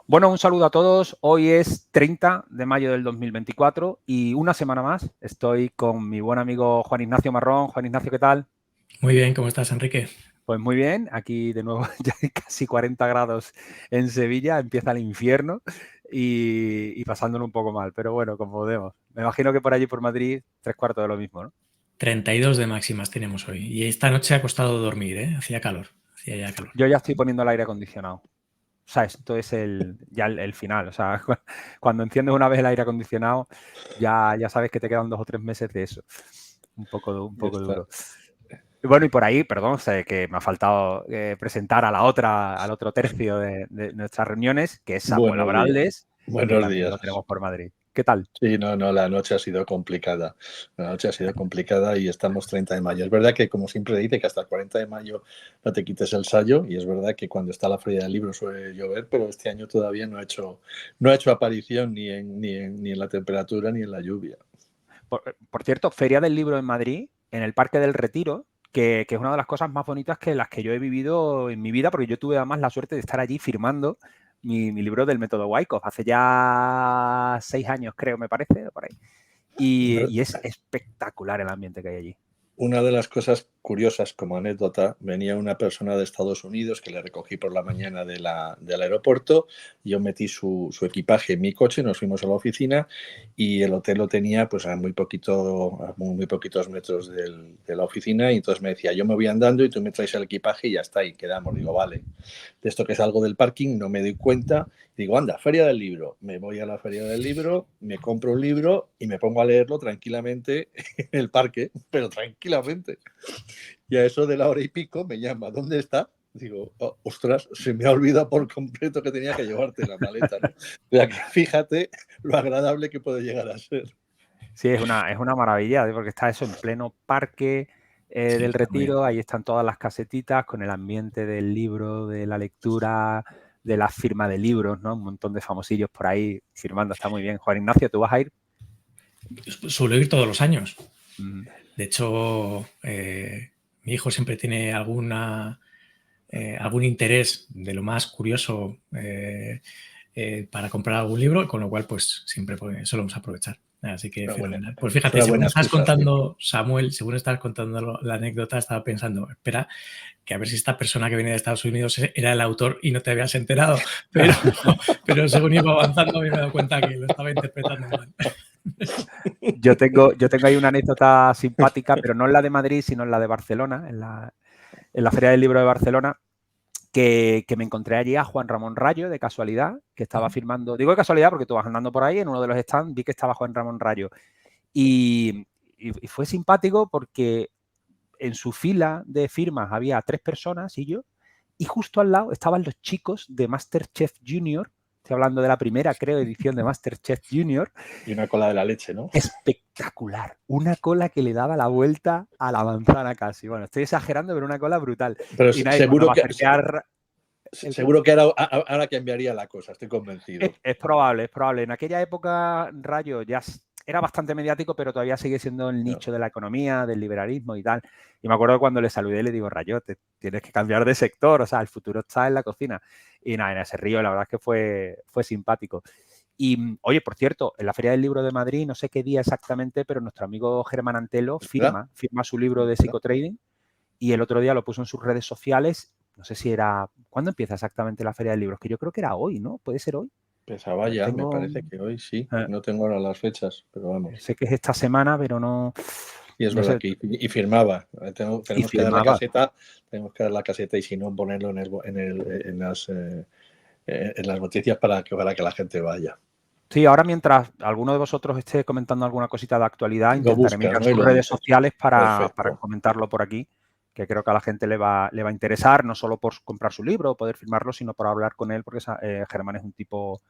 Bueno, un saludo a todos. Hoy es 30 de mayo del 2024 y una semana más estoy con mi buen amigo Juan Ignacio Marrón. Juan Ignacio, ¿qué tal? Muy bien, ¿cómo estás, Enrique? Pues muy bien, aquí de nuevo ya hay casi 40 grados en Sevilla, empieza el infierno y pasándolo un poco mal, pero bueno, como podemos. Me imagino que por allí, por Madrid, 3/4 de lo mismo, ¿no? 32 de máximas tenemos hoy. Y esta noche ha costado dormir, ¿eh? Hacía calor, hacía ya calor. Yo ya estoy poniendo el aire acondicionado. O sea, esto es ya el final. O sea, cuando enciendes una vez el aire acondicionado, ya sabes que te quedan 2 o 3 meses de eso. Un poco Ya está. duro. Bueno, y por ahí, perdón, sé que me ha faltado presentar al otro tercio de nuestras reuniones, que es Samuel Buenos días. Abraldes, que Buenos también lo días. tenemos por Madrid. ¿Qué tal? Sí, no, la noche ha sido complicada. La noche ha sido complicada y estamos 30 de mayo. Es verdad que, como siempre dice, que hasta el 40 de mayo no te quites el sayo, y es verdad que cuando está la Feria del Libro suele llover, pero este año todavía no ha hecho aparición ni en la temperatura ni en la lluvia. Por cierto, Feria del Libro en Madrid, en el Parque del Retiro, que es una de las cosas más bonitas que las que yo he vivido en mi vida, porque yo tuve además la suerte de estar allí firmando mi libro del método Wyckoff hace ya 6 años, creo, me parece, por ahí. Y es espectacular el ambiente que hay allí. Una de las cosas curiosas, como anécdota, venía una persona de Estados Unidos que le recogí por la mañana del aeropuerto. Yo metí su equipaje en mi coche, nos fuimos a la oficina y el hotel lo tenía pues a muy poquitos metros de la oficina, y entonces me decía: yo me voy andando y tú me traes el equipaje y ya está, y quedamos. Digo, vale. De esto que salgo del parking no me doy cuenta, digo, anda, Feria del Libro. Me voy a la Feria del Libro, me compro un libro y me pongo a leerlo tranquilamente en el parque, pero tranquilamente. Y a eso de la hora y pico me llama: ¿dónde está? Digo, oh, ostras, se me ha olvidado por completo que tenía que llevarte la maleta, ¿no? O sea, que fíjate lo agradable que puede llegar a ser. Sí, es una maravilla, porque está eso en pleno parque del Retiro, ahí están todas las casetitas con el ambiente del libro, de la lectura, de la firma de libros, ¿no? Un montón de famosillos por ahí firmando, está muy bien. Juan Ignacio, ¿tú vas a ir? Suelo ir todos los años. Mm. De hecho, mi hijo siempre tiene algún interés de lo más curioso para comprar algún libro, con lo cual pues siempre solemos aprovechar. Así que fenomenal. Pues fíjate, según estás contando, Samuel, según estás contando la anécdota, estaba pensando, espera, que a ver si esta persona que viene de Estados Unidos era el autor y no te habías enterado, pero según iba avanzando me he dado cuenta que lo estaba interpretando mal. Yo tengo ahí una anécdota simpática, pero no en la de Madrid, sino en la de Barcelona, en la Feria del Libro de Barcelona, que me encontré allí a Juan Ramón Rayo, de casualidad, que estaba firmando, digo de casualidad porque tú vas andando por ahí, en uno de los stands vi que estaba Juan Ramón Rayo. Y fue simpático porque en su fila de firmas había 3 personas y yo, y justo al lado estaban los chicos de MasterChef Junior. Estoy hablando de la primera, creo, edición de MasterChef Junior. Y una cola de la leche, ¿no? Espectacular. Una cola que le daba la vuelta a la manzana casi. Bueno, estoy exagerando, pero una cola brutal. Pero y nadie, seguro que seguro que ahora cambiaría la cosa, estoy convencido. Es probable, es probable. En aquella época, Rayo ya era bastante mediático, pero todavía sigue siendo el nicho de la economía, del liberalismo y tal. Y me acuerdo cuando le saludé, le digo: Rayo, te tienes que cambiar de sector, o sea, el futuro está en la cocina. Y nada, en ese río, la verdad es que fue simpático. Y, oye, por cierto, en la Feria del Libro de Madrid, no sé qué día exactamente, pero nuestro amigo Germán Antelo firma su libro de psicotrading, y el otro día lo puso en sus redes sociales. No sé si era... ¿Cuándo empieza exactamente la Feria del Libro? Que yo creo que era hoy, ¿no? ¿Puede ser hoy? Pensaba ya, me parece que hoy sí. No tengo ahora las fechas, pero vamos. Sé que es esta semana, pero no... Y es verdad que firmaba. Tenemos que dar la caseta, y si no ponerlo en las noticias para que la gente vaya. Sí, ahora mientras alguno de vosotros esté comentando alguna cosita de actualidad, intentaré mirar sus redes sociales para comentarlo por aquí, que creo que a la gente le va a interesar, no solo por comprar su libro o poder firmarlo, sino por hablar con él, porque Germán es un tipo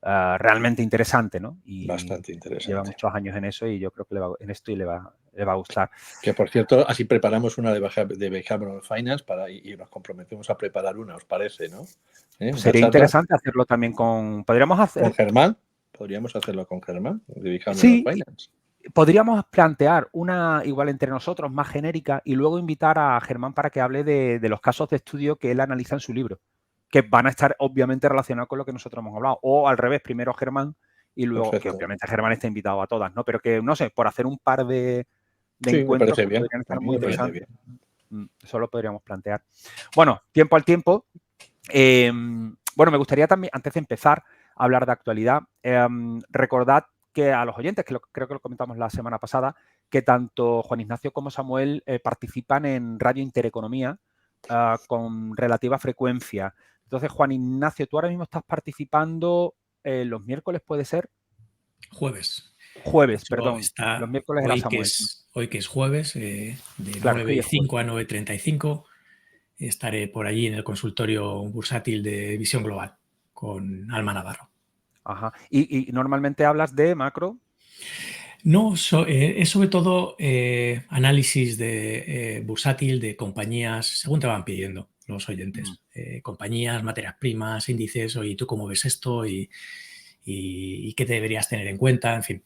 realmente interesante, ¿no? Y bastante interesante. Lleva muchos años en eso, y yo creo que le va a gustar. Que, por cierto, así preparamos una de Behavioral Finance y nos comprometemos a preparar una, ¿os parece, no? Pues sería interesante hacerlo también con... ¿Podríamos hacer? ¿Con Germán? Podríamos hacerlo con Germán, de Behavioral Finance. Podríamos plantear una igual entre nosotros, más genérica, y luego invitar a Germán para que hable de los casos de estudio que él analiza en su libro. que van a estar obviamente relacionados con lo que nosotros hemos hablado. O al revés, primero Germán y luego, Perfecto. que obviamente Germán está invitado a todas, ¿no? Pero que, no sé, por hacer un par de Sí, me encuentros parece que bien. podrían A estar mí muy me parece interesantes. bien. Eso lo podríamos plantear. Bueno, tiempo al tiempo. Bueno, me gustaría también, antes de empezar a hablar de actualidad, recordad que a los oyentes, que creo que lo comentamos la semana pasada, que tanto Juan Ignacio como Samuel participan en Radio Intereconomía con relativa frecuencia. Entonces, Juan Ignacio, tú ahora mismo estás participando los miércoles, ¿puede ser? Jueves. Jueves, perdón. Los miércoles era Hoy Samuel. hoy que es jueves, de Claro, es que hoy es 9:05 a jueves. 9:35, estaré por allí en el consultorio bursátil de Visión Global con Alma Navarro. Ajá. ¿Y normalmente hablas de macro? No, es sobre todo análisis de bursátil de compañías, según te van pidiendo los oyentes. Compañías, materias primas, índices, oye, ¿tú cómo ves esto? Y qué te deberías tener en cuenta, en fin.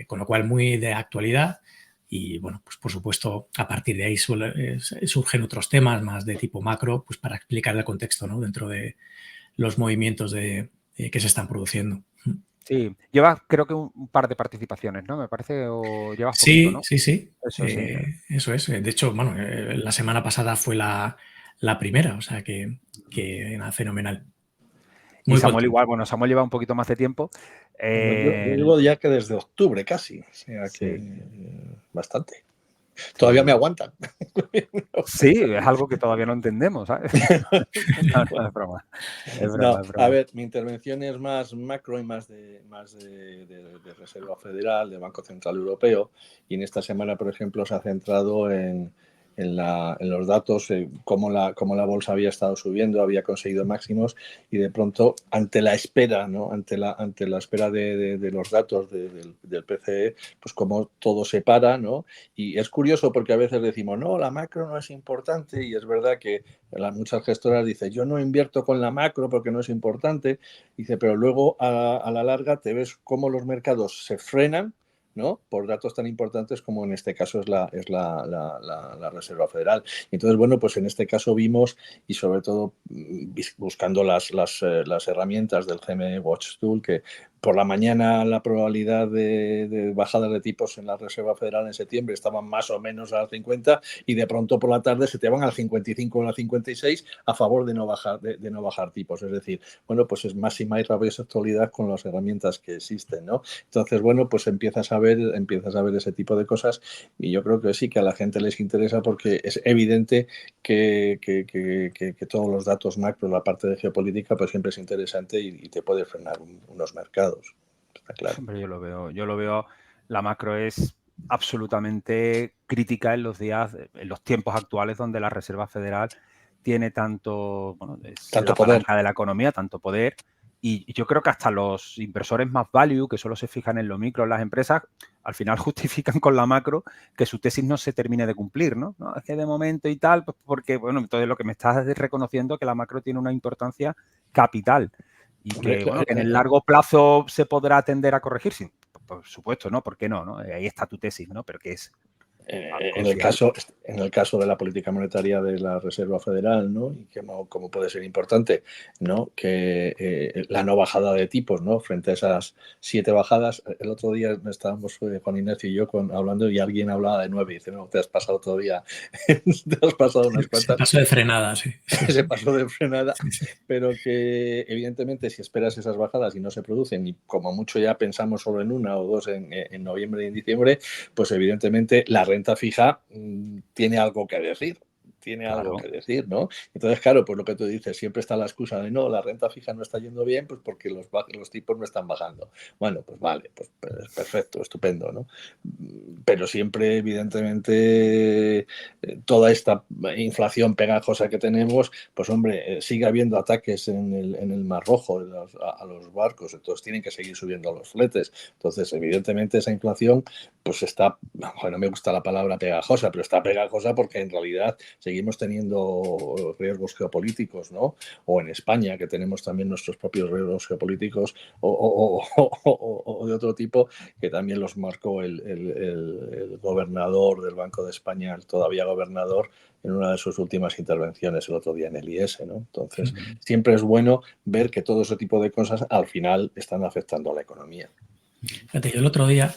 Con lo cual, muy de actualidad. Y bueno, pues por supuesto, a partir de ahí surgen otros temas más de tipo macro, pues para explicar el contexto, ¿no? Dentro de los movimientos que se están produciendo. Sí, llevas creo que un par de participaciones, ¿no? Me parece, o llevas poquito, Sí, ¿no? sí. Eso sí. Eso es. De hecho, bueno, la semana pasada fue la primera, o sea que nada, fenomenal. Y Muy Samuel contento. igual, bueno, Samuel lleva un poquito más de tiempo. Bueno, yo llevo ya que desde octubre casi, o sea que bastante. Todavía me aguantan. Sí, es algo que todavía no entendemos, ¿sabes? No, es broma. Es broma, No, es a broma. ver, mi intervención es más macro y más de Reserva Federal, de Banco Central Europeo, y en esta semana, por ejemplo, se ha centrado en los datos, cómo la bolsa había estado subiendo, había conseguido máximos, y de pronto, ante la espera, ¿no? ante la espera de los datos del PCE, pues como todo se para, ¿no? Y es curioso porque a veces decimos, no, la macro no es importante, y es verdad que muchas gestoras dicen, yo no invierto con la macro porque no es importante, dice, pero luego a la larga te ves cómo los mercados se frenan, ¿no? Por datos tan importantes como en este caso es la Reserva Federal. Entonces, bueno, pues en este caso vimos, y sobre todo buscando las herramientas del CME Watch Tool, que por la mañana la probabilidad de bajada de tipos en la Reserva Federal en septiembre estaban más o menos al 50, y de pronto por la tarde se te van al 55 o al 56 a favor de no bajar tipos. Es decir, bueno, pues es máxima y rabiosa actualidad con las herramientas que existen, ¿no? Entonces, bueno, pues empiezas a ver ese tipo de cosas, y yo creo que sí que a la gente les interesa porque es evidente que todos los datos macro, la parte de geopolítica, pues siempre es interesante y te puede frenar unos mercados. Está claro. Hombre, yo lo veo, la macro es absolutamente crítica en los tiempos actuales donde la Reserva Federal tiene tanto Tanto la poder. palanca de la economía, tanto poder, y yo creo que hasta los inversores más value, que solo se fijan en lo micro en las empresas, al final justifican con la macro que su tesis no se termine de cumplir, ¿no? No, es que de momento y tal, pues porque, bueno, entonces lo que me estás reconociendo es que la macro tiene una importancia capital. Y que, bueno, que en el largo plazo se podrá tender a corregir, sí, por supuesto, ¿no? ¿Por qué no? ¿No? Ahí está tu tesis, ¿no? Pero que es En crucial. el caso de la política monetaria de la Reserva Federal, ¿no? Y que como puede ser importante, ¿no? Que la no bajada de tipos, ¿no? Frente a esas 7 bajadas. El otro día estábamos Juan Ignacio y yo hablando, y alguien hablaba de 9 y dice, no, te has pasado todavía, te has pasado unas Se cuantas. pasó de frenada, sí. Se pasó de frenada, Sí, sí. pero que evidentemente si esperas esas bajadas y no se producen, y como mucho ya pensamos solo en una o dos en noviembre y en diciembre, pues evidentemente la renta fija tiene algo que decir. Claro. ¿No? Entonces, claro, pues lo que tú dices, siempre está la excusa de no, la renta fija no está yendo bien, pues porque los tipos no están bajando. Bueno, pues vale, pues perfecto, estupendo, ¿no? Pero siempre, evidentemente, toda esta inflación pegajosa que tenemos, pues hombre, sigue habiendo ataques en el Mar Rojo a los barcos, entonces tienen que seguir subiendo los fletes. Entonces, evidentemente, esa inflación, pues está, bueno, no me gusta la palabra pegajosa, pero está pegajosa porque en realidad seguimos seguimos teniendo riesgos geopolíticos, ¿no? O en España, que tenemos también nuestros propios riesgos geopolíticos o de otro tipo, que también los marcó el gobernador del Banco de España, el todavía gobernador, en una de sus últimas intervenciones el otro día en el IS, ¿no? Entonces, siempre es bueno ver que todo ese tipo de cosas al final están afectando a la economía. Fíjate, yo el otro día,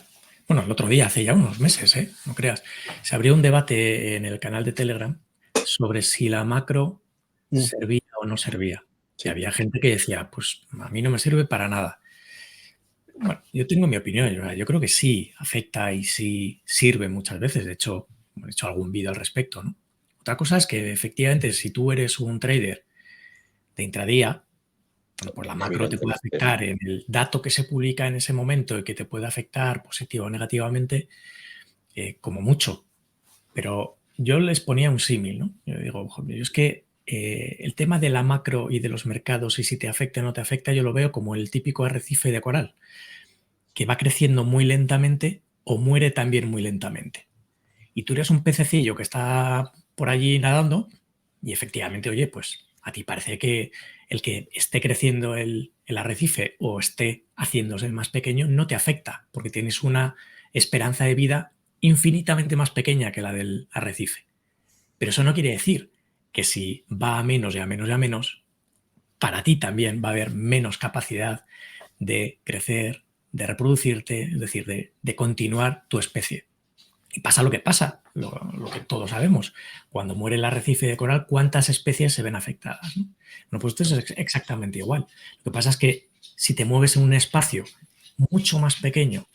hace ya unos meses, no creas, se abrió un debate en el canal de Telegram sobre si la macro servía o no servía. Sí. Y había gente que decía, pues a mí no me sirve para nada. Bueno, yo tengo mi opinión. Yo creo que sí afecta y sí sirve muchas veces. De hecho, he hecho algún vídeo al respecto, ¿no? Otra cosa es que efectivamente si tú eres un trader de intradía, bueno, pues la macro te puede afectar en el dato que se publica en ese momento y que te puede afectar positivo o negativamente, como mucho. Pero yo les ponía un símil, ¿no? Yo digo, yo es que el tema de la macro y de los mercados y si te afecta o no te afecta, yo lo veo como el típico arrecife de coral, que va creciendo muy lentamente o muere también muy lentamente. Y tú eres un pececillo que está por allí nadando y efectivamente, oye, pues a ti parece que el que esté creciendo el arrecife o esté haciéndose más pequeño no te afecta porque tienes una esperanza de vida infinitamente más pequeña que la del arrecife. Pero eso no quiere decir que si va a menos y a menos y a menos, para ti también va a haber menos capacidad de crecer, de reproducirte, es decir, de continuar tu especie. Y pasa lo que pasa, lo que todos sabemos. Cuando muere el arrecife de coral, ¿cuántas especies se ven afectadas? No, pues esto es exactamente igual. Lo que pasa es que si te mueves en un espacio mucho más pequeño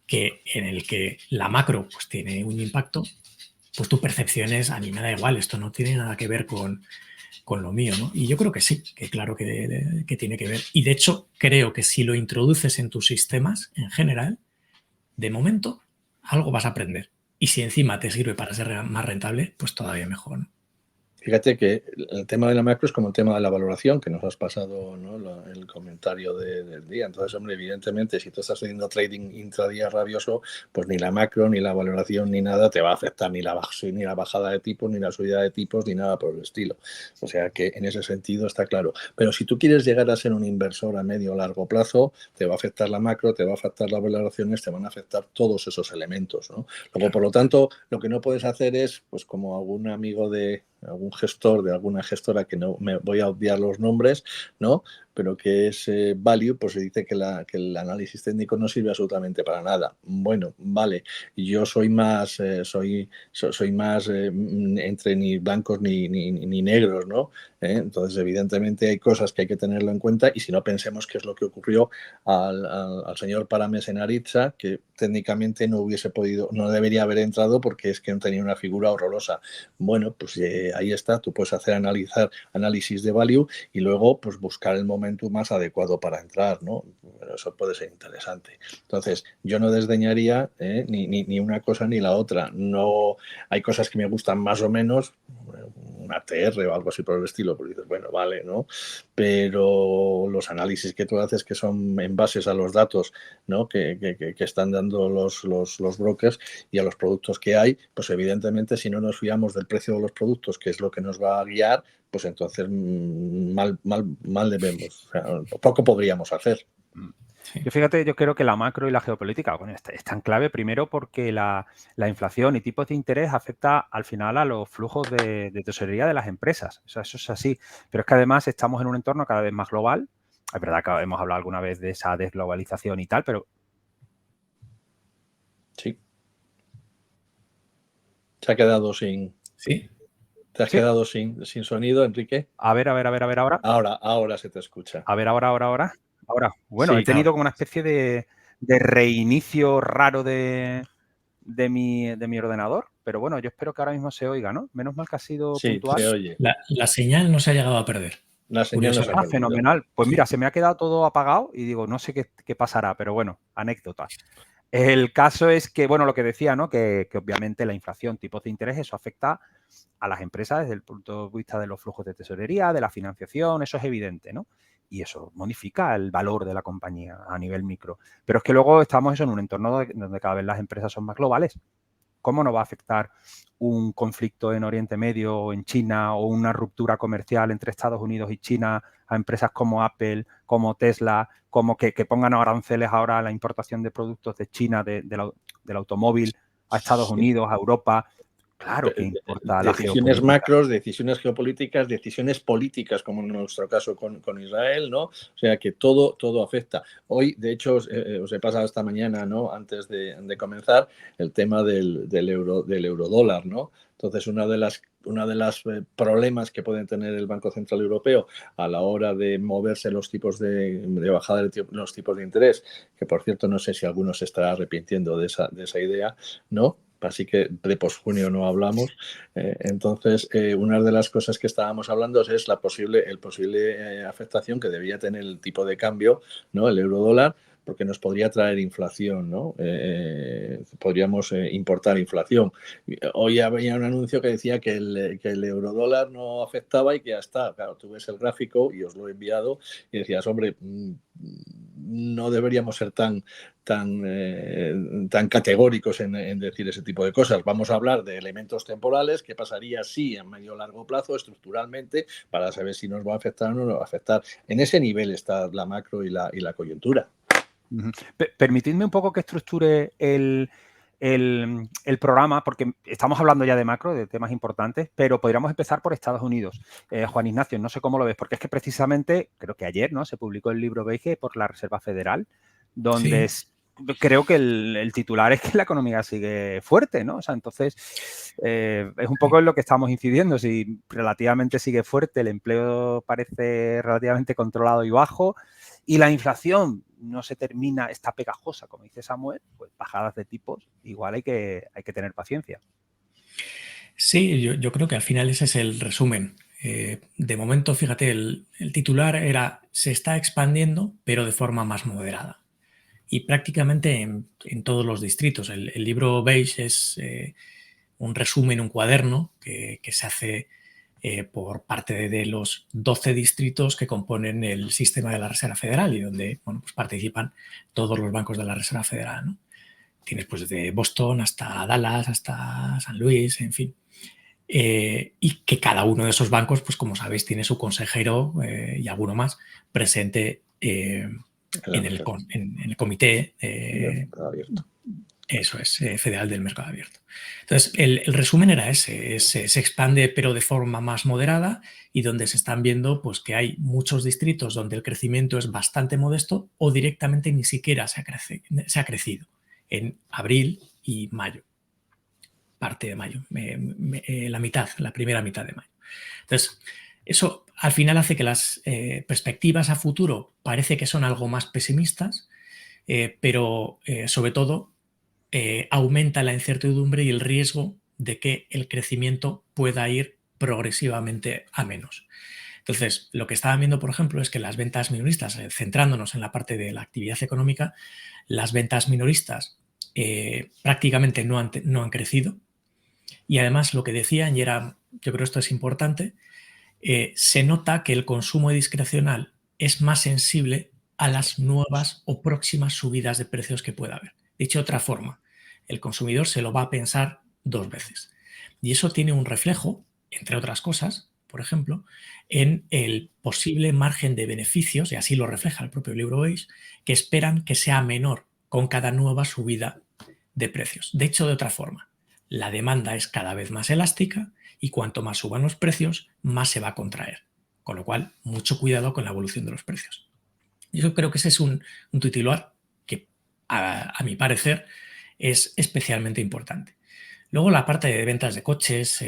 que en el que la macro pues, tiene un impacto, pues tu percepción es, a mí me da igual, esto no tiene nada que ver con lo mío, ¿no? Y yo creo que sí, que claro que tiene que ver. Y de hecho, creo que si lo introduces en tus sistemas, en general, de momento, algo vas a aprender. Y si encima te sirve para ser más rentable, pues todavía mejor, ¿no? Fíjate que el tema de la macro es como el tema de la valoración, que nos has pasado, ¿no? El comentario del día. Entonces, hombre, evidentemente, si tú estás haciendo trading intradía rabioso, pues ni la macro, ni la valoración, ni nada te va a afectar, ni la bajada de tipos, ni la subida de tipos, ni nada por el estilo. O sea que en ese sentido está claro. Pero si tú quieres llegar a ser un inversor a medio o largo plazo, te va a afectar la macro, te va a afectar las valoraciones, te van a afectar todos esos elementos, ¿no? Luego, por lo tanto, lo que no puedes hacer es, pues como algún amigo de algún gestor de alguna gestora que no me voy a obviar los nombres, ¿no? Pero que es value, pues se dice que el análisis técnico no sirve absolutamente para nada. Bueno, vale, yo soy más, soy más entre ni blancos ni negros, ¿no? Entonces, evidentemente hay cosas que hay que tenerlo en cuenta y si no pensemos qué es lo que ocurrió al señor Parames en Aritza, que técnicamente no hubiese podido, no debería haber entrado porque es que tenía una figura horrorosa. Bueno, pues ahí está, tú puedes hacer análisis de value y luego pues buscar el momento más adecuado para entrar, ¿no? Pero eso puede ser interesante. Entonces, yo no desdeñaría ni una cosa ni la otra. No, hay cosas que me gustan más o menos, un ATR o algo así por el estilo, porque dices, bueno, vale, ¿no? Pero los análisis que tú haces que son en bases a los datos, ¿no? que están dando los brokers y a los productos que hay, pues evidentemente si no nos fiamos del precio de los productos, que es lo que nos va a guiar, pues entonces mal debemos, o sea, poco podríamos hacer. Sí. Yo creo que la macro y la geopolítica, bueno, es tan clave primero porque la inflación y tipos de interés afecta al final a los flujos de tesorería de las empresas. O sea, eso es así. Pero es que además estamos en un entorno cada vez más global. Es verdad que hemos hablado alguna vez de esa desglobalización y tal, pero... Sí. Se ha quedado sin... Sí. ¿Te has quedado sin sonido, Enrique? A ver, ahora. Ahora se te escucha. A ver, ahora. Bueno, sí, he tenido como una especie de reinicio raro de mi ordenador, pero bueno, yo espero que ahora mismo se oiga, ¿no? Menos mal que ha sido puntual. Sí, se oye. La señal no se ha llegado a perder. La señal no se ha perdido. Fenomenal. Pues mira, se me ha quedado todo apagado y digo, no sé qué pasará, pero bueno, anécdota. El caso es que, bueno, lo que decía, ¿no? Que obviamente la inflación, tipos de interés, eso afecta a las empresas desde el punto de vista de los flujos de tesorería, de la financiación, eso es evidente, ¿no? Y eso modifica el valor de la compañía a nivel micro. Pero es que luego estamos eso en un entorno donde cada vez las empresas son más globales, ¿cómo no va a afectar un conflicto en Oriente Medio o en China o una ruptura comercial entre Estados Unidos y China a empresas como Apple, como Tesla, como que pongan aranceles ahora a la importación de productos de China, del automóvil a Estados Unidos, a Europa? Claro que importa la Decisiones geopolítica. macros, decisiones geopolíticas, decisiones políticas, como en nuestro caso con Israel, ¿no? O sea que todo afecta. Hoy, de hecho, os he pasado esta mañana, ¿no? Antes de comenzar, el tema del eurodólar, ¿no? Entonces, una de las problemas que pueden tener el Banco Central Europeo a la hora de moverse los tipos de bajada de los tipos de interés, que por cierto no sé si alguno se estará arrepintiendo de esa idea, ¿no? Así que de posjunio no hablamos. Entonces, una de las cosas que estábamos hablando es la posible afectación que debía tener el tipo de cambio, ¿no? El euro-dólar, porque nos podría traer inflación, ¿no? Podríamos importar inflación. Hoy había un anuncio que decía que el eurodólar no afectaba y que ya está. Claro, tú ves el gráfico y os lo he enviado y decías, hombre, no deberíamos ser tan categóricos en decir ese tipo de cosas. Vamos a hablar de elementos temporales, qué pasaría si a medio o largo plazo, estructuralmente, para saber si nos va a afectar o no nos va a afectar. En ese nivel está la macro y la coyuntura. Permitidme un poco que estructure el programa, porque estamos hablando ya de macro, de temas importantes, pero podríamos empezar por Estados Unidos. Juan Ignacio, no sé cómo lo ves, porque es que precisamente, creo que ayer, ¿no?, se publicó el libro Beige por la Reserva Federal, donde creo que el titular es que la economía sigue fuerte, ¿no? O sea, entonces, es un poco en lo que estamos incidiendo. Si relativamente sigue fuerte, el empleo parece relativamente controlado y bajo, y la inflación no se termina, está pegajosa, como dice Samuel, pues bajadas de tipos, igual hay que tener paciencia. Sí, yo creo que al final ese es el resumen. De momento, fíjate, el titular era se está expandiendo, pero de forma más moderada. Y prácticamente en todos los distritos. El libro Beige es un resumen, un cuaderno que se hace por parte de los 12 distritos que componen el sistema de la Reserva Federal y donde pues participan todos los bancos de la Reserva Federal, ¿no? Tienes pues desde Boston hasta Dallas, hasta San Luis, en fin. Y que cada uno de esos bancos, pues como sabéis, tiene su consejero y alguno más presente en el comité abierto. Eso es, federal del mercado abierto. Entonces, el resumen era ese, se expande pero de forma más moderada y donde se están viendo pues, que hay muchos distritos donde el crecimiento es bastante modesto o directamente ni siquiera se ha crecido en abril y mayo, parte de mayo, la primera mitad de mayo. Entonces, eso al final hace que las perspectivas a futuro parece que son algo más pesimistas, pero sobre todo aumenta la incertidumbre y el riesgo de que el crecimiento pueda ir progresivamente a menos. Entonces, lo que estaban viendo, por ejemplo, es que las ventas minoristas, centrándonos en la parte de la actividad económica, las ventas minoristas prácticamente no han crecido. Y además, lo que decían, y yo creo esto es importante, se nota que el consumo discrecional es más sensible a las nuevas o próximas subidas de precios que pueda haber. Dicho de otra forma, el consumidor se lo va a pensar 2 veces. Y eso tiene un reflejo, entre otras cosas, por ejemplo, en el posible margen de beneficios, y así lo refleja el propio libro Beige, que esperan que sea menor con cada nueva subida de precios. De hecho, de otra forma, la demanda es cada vez más elástica y cuanto más suban los precios, más se va a contraer. Con lo cual, mucho cuidado con la evolución de los precios. Yo creo que ese es un titular que, a mi parecer, es especialmente importante. Luego la parte de ventas de coches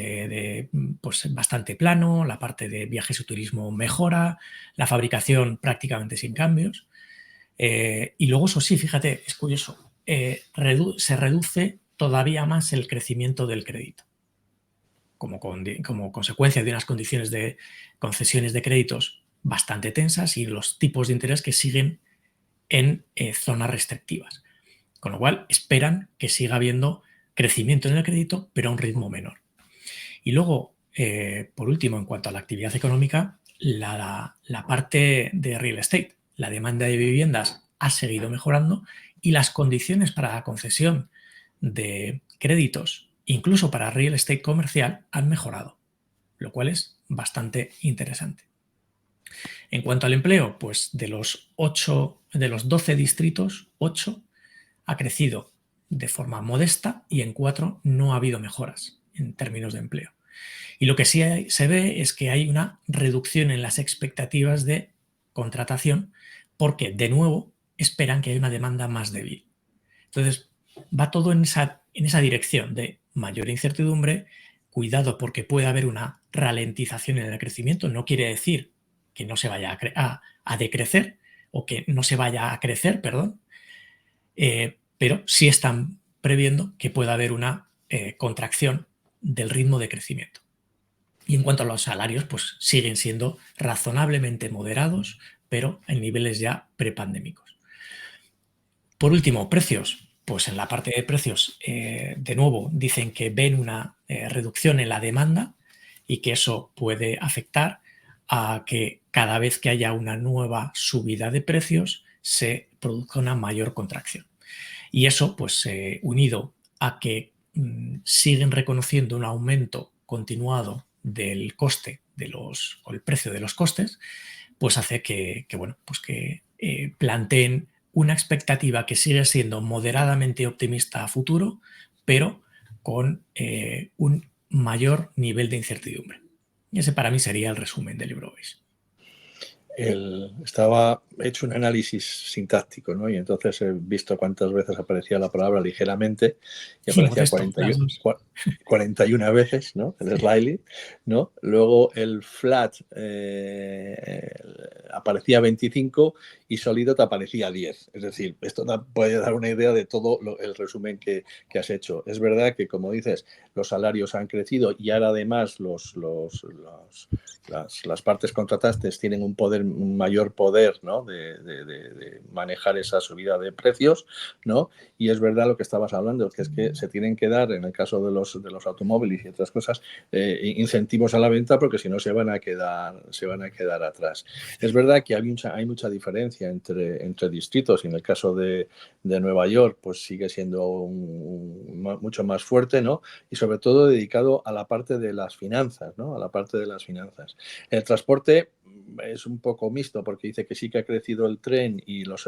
pues bastante plano, la parte de viajes y turismo mejora, la fabricación prácticamente sin cambios. Y luego, eso sí, fíjate, es curioso, se reduce todavía más el crecimiento del crédito. Como consecuencia de unas condiciones de concesiones de créditos bastante tensas y los tipos de interés que siguen en zonas restrictivas. Con lo cual, esperan que siga habiendo crecimiento en el crédito, pero a un ritmo menor. Y luego, por último, en cuanto a la actividad económica, la parte de real estate. La demanda de viviendas ha seguido mejorando y las condiciones para la concesión de créditos incluso para real estate comercial, han mejorado, lo cual es bastante interesante. En cuanto al empleo, pues de los 12 distritos, 8 ha crecido de forma modesta y en 4 no ha habido mejoras en términos de empleo. Y lo que sí se ve es que hay una reducción en las expectativas de contratación porque, de nuevo, esperan que haya una demanda más débil. Entonces, va todo en esa dirección de mayor incertidumbre, cuidado porque puede haber una ralentización en el crecimiento. No quiere decir que no se vaya a decrecer o que no se vaya a crecer, perdón, pero sí están previendo que pueda haber una contracción del ritmo de crecimiento. Y en cuanto a los salarios, pues siguen siendo razonablemente moderados, pero en niveles ya prepandémicos. Por último, precios. Pues en la parte de precios, de nuevo, dicen que ven una reducción en la demanda y que eso puede afectar a que cada vez que haya una nueva subida de precios se produzca una mayor contracción. Y eso, pues unido a que siguen reconociendo un aumento continuado del coste o el precio de los costes, pues hace que planteen una expectativa que sigue siendo moderadamente optimista a futuro, pero con un mayor nivel de incertidumbre. Y ese para mí sería el resumen del libro Base. Estaba hecho un análisis sintáctico, ¿no? Y entonces he visto cuántas veces aparecía la palabra ligeramente y aparecía 41 veces, ¿no? El slightly, ¿no? Luego el flat aparecía 25 y solid te aparecía 10. Es decir, esto puede dar una idea de todo el resumen que has hecho. Es verdad que, como dices, los salarios han crecido y ahora además las partes contratantes tienen un mayor poder, ¿no? de manejar esa subida de precios, ¿no? Y es verdad lo que estabas hablando, que es que se tienen que dar, en el caso de los automóviles y otras cosas, incentivos a la venta porque si no se van a quedar atrás. Es verdad que hay mucha diferencia entre distritos y en el caso de Nueva York pues sigue siendo mucho más fuerte, ¿no? Y sobre todo dedicado a la parte de las finanzas, ¿no? A la parte de las finanzas. El transporte es un poco mixto porque dice que sí que ha crecido el tren y los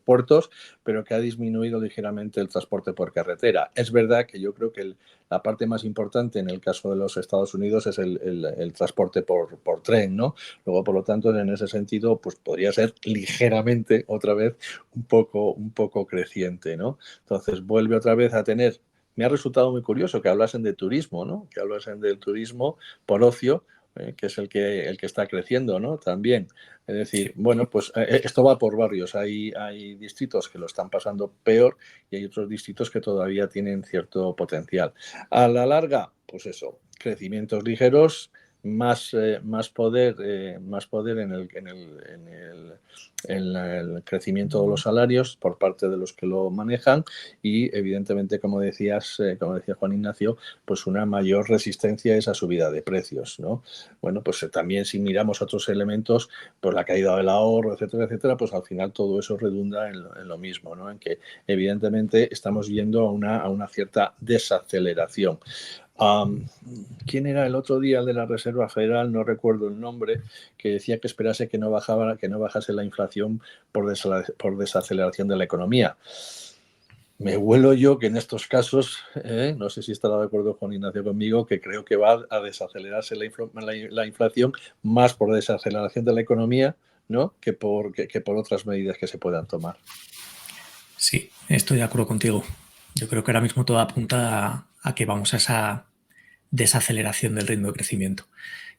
puertos, pero que ha disminuido ligeramente el transporte por carretera. Es verdad que yo creo que la parte más importante en el caso de los Estados Unidos es el transporte por tren, ¿no? Luego, por lo tanto, en ese sentido, pues podría ser ligeramente, otra vez, un poco creciente, ¿no? Entonces, vuelve otra vez a tener... Me ha resultado muy curioso que hablasen de turismo, ¿no? Que hablasen del turismo por ocio, que es el que está creciendo, ¿no? También. Es decir, bueno, pues esto va por barrios. Hay distritos que lo están pasando peor y hay otros distritos que todavía tienen cierto potencial. A la larga, pues eso, crecimientos ligeros, más poder en el crecimiento de los salarios por parte de los que lo manejan y evidentemente, como decía Juan Ignacio, pues una mayor resistencia a esa subida de precios, ¿no? Bueno, pues también si miramos otros elementos, pues la caída del ahorro, etcétera, pues al final todo eso redunda en lo mismo, ¿no? En que evidentemente estamos yendo a una cierta desaceleración. ¿Quién era el otro día el de la Reserva Federal? No recuerdo el nombre, que decía que esperase que no bajase la inflación por desaceleración de la economía. Me huelo yo que en estos casos, no sé si estará de acuerdo Juan Ignacio conmigo, que creo que va a desacelerarse la inflación más por desaceleración de la economía, ¿no? que por otras medidas que se puedan tomar. Sí, estoy de acuerdo contigo. Yo creo que ahora mismo todo apunta a que vamos a esa desaceleración del ritmo de crecimiento.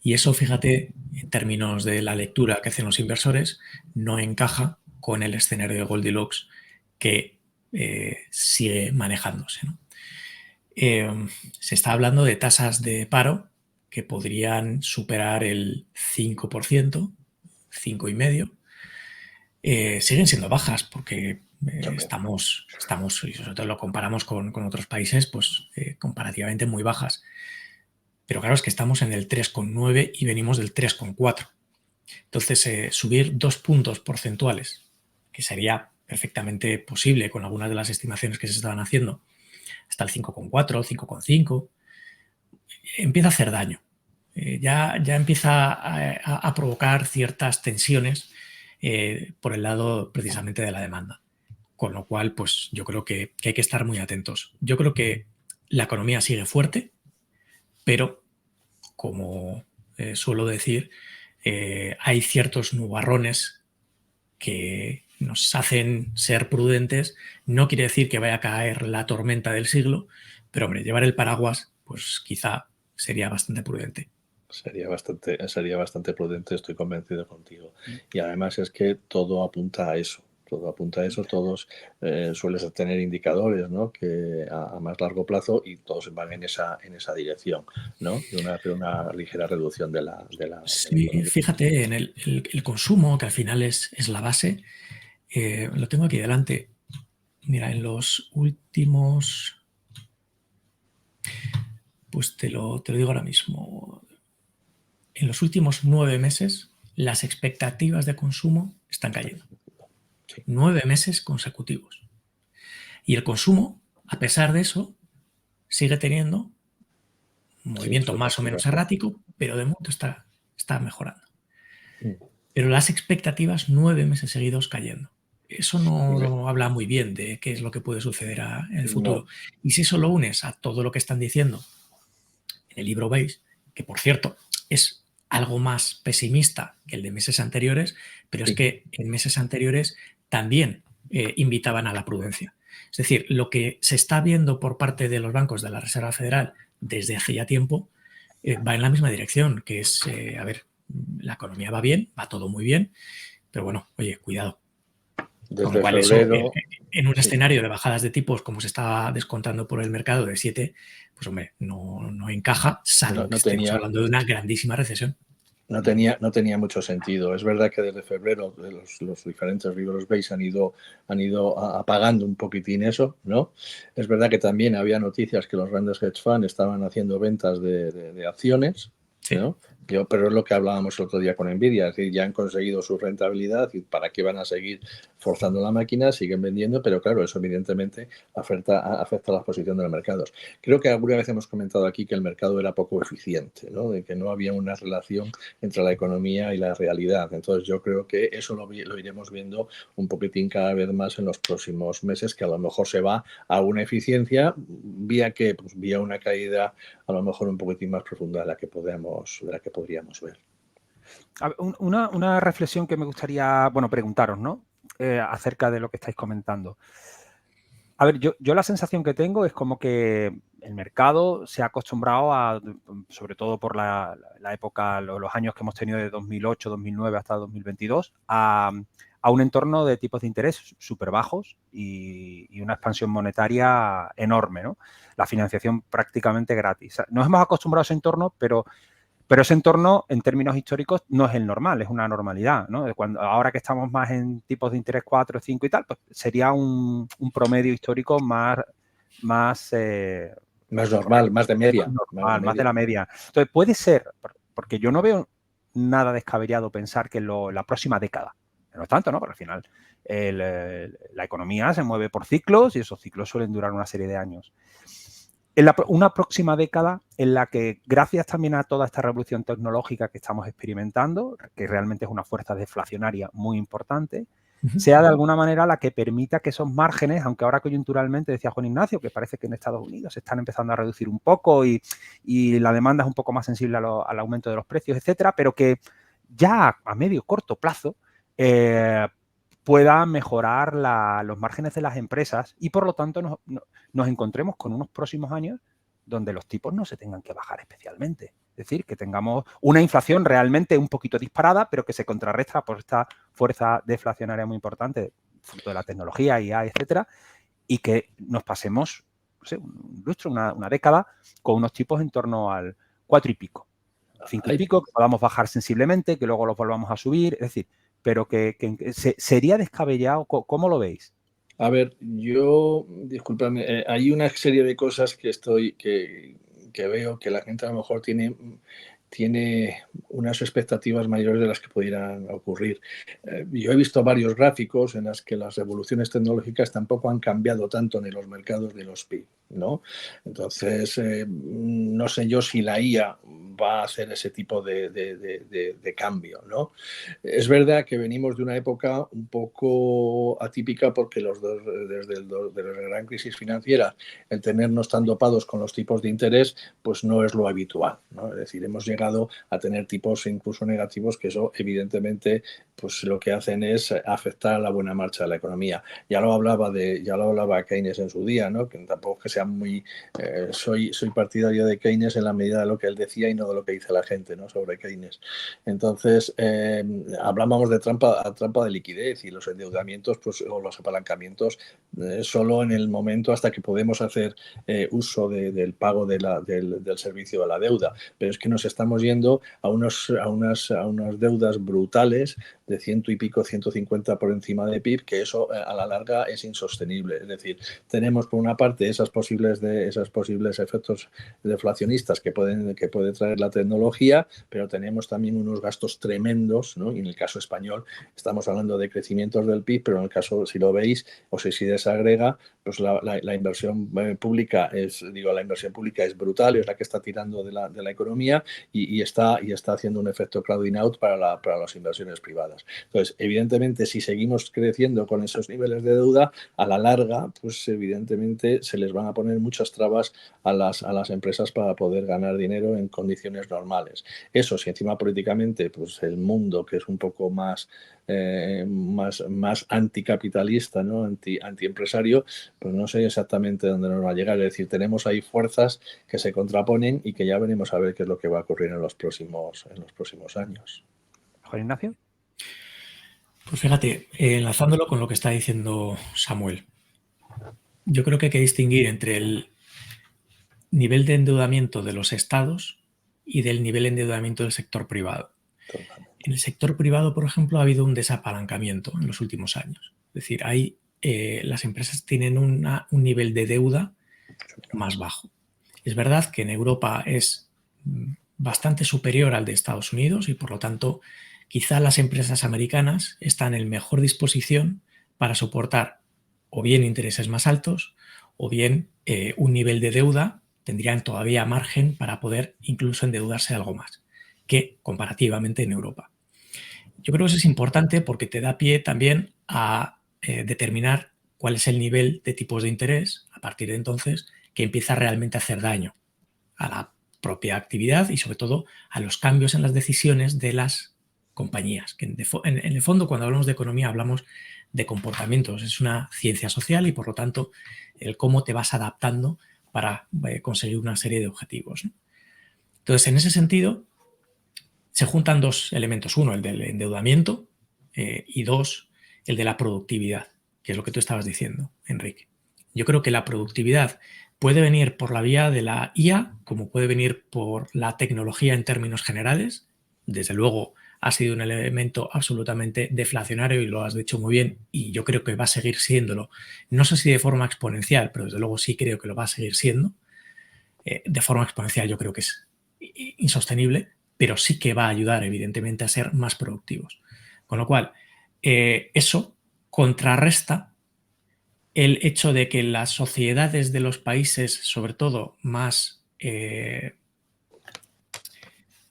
Y eso, fíjate, en términos de la lectura que hacen los inversores, no encaja con el escenario de Goldilocks que sigue manejándose, ¿no? Se está hablando de tasas de paro que podrían superar el 5%, 5,5%. Siguen siendo bajas porque estamos, y sobre todo lo comparamos con otros países, pues comparativamente muy bajas. Pero claro, es que estamos en el 3,9 y venimos del 3,4. Entonces, subir 2 puntos porcentuales, que sería perfectamente posible con algunas de las estimaciones que se estaban haciendo, hasta el 5,4, 5,5, empieza a hacer daño. Ya empieza a provocar ciertas tensiones por el lado precisamente de la demanda. Con lo cual, pues yo creo que hay que estar muy atentos. Yo creo que la economía sigue fuerte, pero como suelo decir, hay ciertos nubarrones que nos hacen ser prudentes. No quiere decir que vaya a caer la tormenta del siglo, pero hombre, llevar el paraguas, pues quizá sería bastante prudente. Sería bastante prudente, estoy convencido contigo. Y además es que todo apunta a eso. Todos sueles tener indicadores, ¿no? Que a más largo plazo y todos van en esa dirección, ¿no? De una ligera reducción de la Sí, fíjate, en el consumo, que al final es la base, lo tengo aquí delante. Mira, en los últimos, pues te lo digo ahora mismo, en los últimos 9 meses las expectativas de consumo están cayendo. 9 meses consecutivos. Y el consumo, a pesar de eso, sigue teniendo un movimiento más o menos errático, pero de momento está mejorando. Pero las expectativas 9 meses seguidos cayendo. Eso no habla muy bien de qué es lo que puede suceder en el futuro. No. Y si eso lo unes a todo lo que están diciendo en el libro Beige, que por cierto es algo más pesimista que el de meses anteriores, pero es que en meses anteriores también invitaban a la prudencia. Es decir, lo que se está viendo por parte de los bancos de la Reserva Federal desde hace ya tiempo va en la misma dirección, que es, a ver, la economía va bien, va todo muy bien, pero bueno, oye, cuidado. Con lo cual febrero, eso, en un escenario de bajadas de tipos como se estaba descontando por el mercado de 7, pues hombre, no encaja, salvo que estemos hablando de una grandísima recesión. No tenía mucho sentido. Es verdad que desde febrero los diferentes libros Beige han ido apagando un poquitín eso, ¿no? Es verdad que también había noticias que los grandes hedge funds estaban haciendo ventas de acciones, ¿no? Pero es lo que hablábamos el otro día con Nvidia, es decir, ya han conseguido su rentabilidad y para qué van a seguir forzando la máquina, siguen vendiendo, pero claro, eso evidentemente afecta a la posición de los mercados. Creo que alguna vez hemos comentado aquí que el mercado era poco eficiente, ¿no? De que no había una relación entre la economía y la realidad. Entonces yo creo que eso lo iremos viendo un poquitín cada vez más en los próximos meses, que a lo mejor se va a una eficiencia vía una caída a lo mejor un poquitín más profunda de la que podríamos ver. Una reflexión que me gustaría, preguntaros, ¿no? Acerca de lo que estáis comentando. A ver, yo la sensación que tengo es como que el mercado se ha acostumbrado sobre todo por la época, los años que hemos tenido de 2008, 2009 hasta 2022, a un entorno de tipos de interés súper bajos y una expansión monetaria enorme, ¿no? La financiación prácticamente gratis. Nos hemos acostumbrado a ese entorno, pero ese entorno, en términos históricos, no es el normal, es una normalidad, ¿no? Ahora que estamos más en tipos de interés 4, 5 y tal, pues sería un promedio histórico más normal, más de media. Más de la media. Entonces, puede ser, porque yo no veo nada descabellado pensar que la próxima década, no es tanto, ¿no? Pero al final la economía se mueve por ciclos y esos ciclos suelen durar una serie de años. En una próxima década en la que, gracias también a toda esta revolución tecnológica que estamos experimentando, que realmente es una fuerza deflacionaria muy importante, sea de alguna manera la que permita que esos márgenes, aunque ahora coyunturalmente, decía Juan Ignacio, que parece que en Estados Unidos se están empezando a reducir un poco y la demanda es un poco más sensible al aumento de los precios, etcétera, pero que ya a medio corto plazo pueda mejorar los márgenes de las empresas y, por lo tanto, nos encontremos con unos próximos años donde los tipos no se tengan que bajar especialmente. Es decir, que tengamos una inflación realmente un poquito disparada, pero que se contrarresta por esta fuerza deflacionaria muy importante, fruto de la tecnología, IA, etcétera, y que nos pasemos, no sé, un lustro, una década, con unos tipos en torno al 4 y pico, 5 y pico, que podamos bajar sensiblemente, que luego los volvamos a subir, es decir, pero que sería descabellado. ¿Cómo lo veis? A ver, discúlpame, hay una serie de cosas que veo que la gente a lo mejor tiene tiene unas expectativas mayores de las que pudieran ocurrir. Yo he visto varios gráficos en los que las revoluciones tecnológicas tampoco han cambiado tanto ni los mercados ni los PIB, ¿no? Entonces, no sé yo si la IA va a hacer ese tipo de cambio, ¿no? Es verdad que venimos de una época un poco atípica porque desde la gran crisis financiera, el tenernos tan dopados con los tipos de interés, pues no es lo habitual, ¿no? Es decir, hemos llegado a tener tipos incluso negativos que eso evidentemente pues lo que hacen es afectar a la buena marcha de la economía. Ya lo hablaba Keynes en su día, ¿no? Que tampoco es que sea muy soy partidario de Keynes en la medida de lo que él decía y no de lo que dice la gente, ¿no? Sobre Keynes. Entonces, hablábamos de trampa de liquidez y los endeudamientos pues, o los apalancamientos solo en el momento hasta que podemos hacer uso del pago del servicio de la deuda. Pero es que nos estamos yendo a unas deudas brutales de 100 y pico, 150 por encima de PIB, que eso a la larga es insostenible. Es decir, tenemos por una parte esos posibles efectos deflacionistas que puede traer la tecnología, pero tenemos también unos gastos tremendos, ¿no? Y en el caso español estamos hablando de crecimientos del PIB, pero en el caso, si lo veis, o si desagrega, pues la inversión pública la inversión pública es brutal, es la que está tirando de la economía y está haciendo un efecto crowding out para las inversiones privadas. Entonces, evidentemente, si seguimos creciendo con esos niveles de deuda, a la larga, pues evidentemente se les van a poner muchas trabas a las empresas para poder ganar dinero en condiciones normales. Eso, si encima políticamente, pues el mundo, que es un poco más anticapitalista, ¿no? Antiempresario, pues no sé exactamente dónde nos va a llegar. Es decir, tenemos ahí fuerzas que se contraponen y que ya veremos a ver qué es lo que va a ocurrir en los próximos años. Juan Ignacio. Pues fíjate, enlazándolo con lo que está diciendo Samuel, yo creo que hay que distinguir entre el nivel de endeudamiento de los estados y del nivel de endeudamiento del sector privado. En el sector privado, por ejemplo, ha habido un desapalancamiento en los últimos años. Es decir, las empresas tienen un nivel de deuda más bajo. Es verdad que en Europa es bastante superior al de Estados Unidos y, por lo tanto, quizá las empresas americanas están en mejor disposición para soportar o bien intereses más altos o bien un nivel de deuda. Tendrían todavía margen para poder incluso endeudarse algo más que comparativamente en Europa. Yo creo que eso es importante porque te da pie también a determinar cuál es el nivel de tipos de interés a partir de entonces que empieza realmente a hacer daño a la propia actividad y sobre todo a los cambios en las decisiones de las compañías. Que en el fondo, cuando hablamos de economía, hablamos de comportamientos. Es una ciencia social y, por lo tanto, el cómo te vas adaptando para conseguir una serie de objetivos, ¿no? Entonces, en ese sentido, se juntan dos elementos. Uno, el del endeudamiento y dos, el de la productividad, que es lo que tú estabas diciendo, Enrique. Yo creo que la productividad puede venir por la vía de la IA, como puede venir por la tecnología en términos generales. Desde luego, ha sido un elemento absolutamente deflacionario y lo has dicho muy bien y yo creo que va a seguir siéndolo. No sé si de forma exponencial, pero desde luego sí creo que lo va a seguir siendo. De forma exponencial yo creo que es insostenible, pero sí que va a ayudar evidentemente a ser más productivos. Con lo cual, eso contrarresta el hecho de que las sociedades de los países, sobre todo más,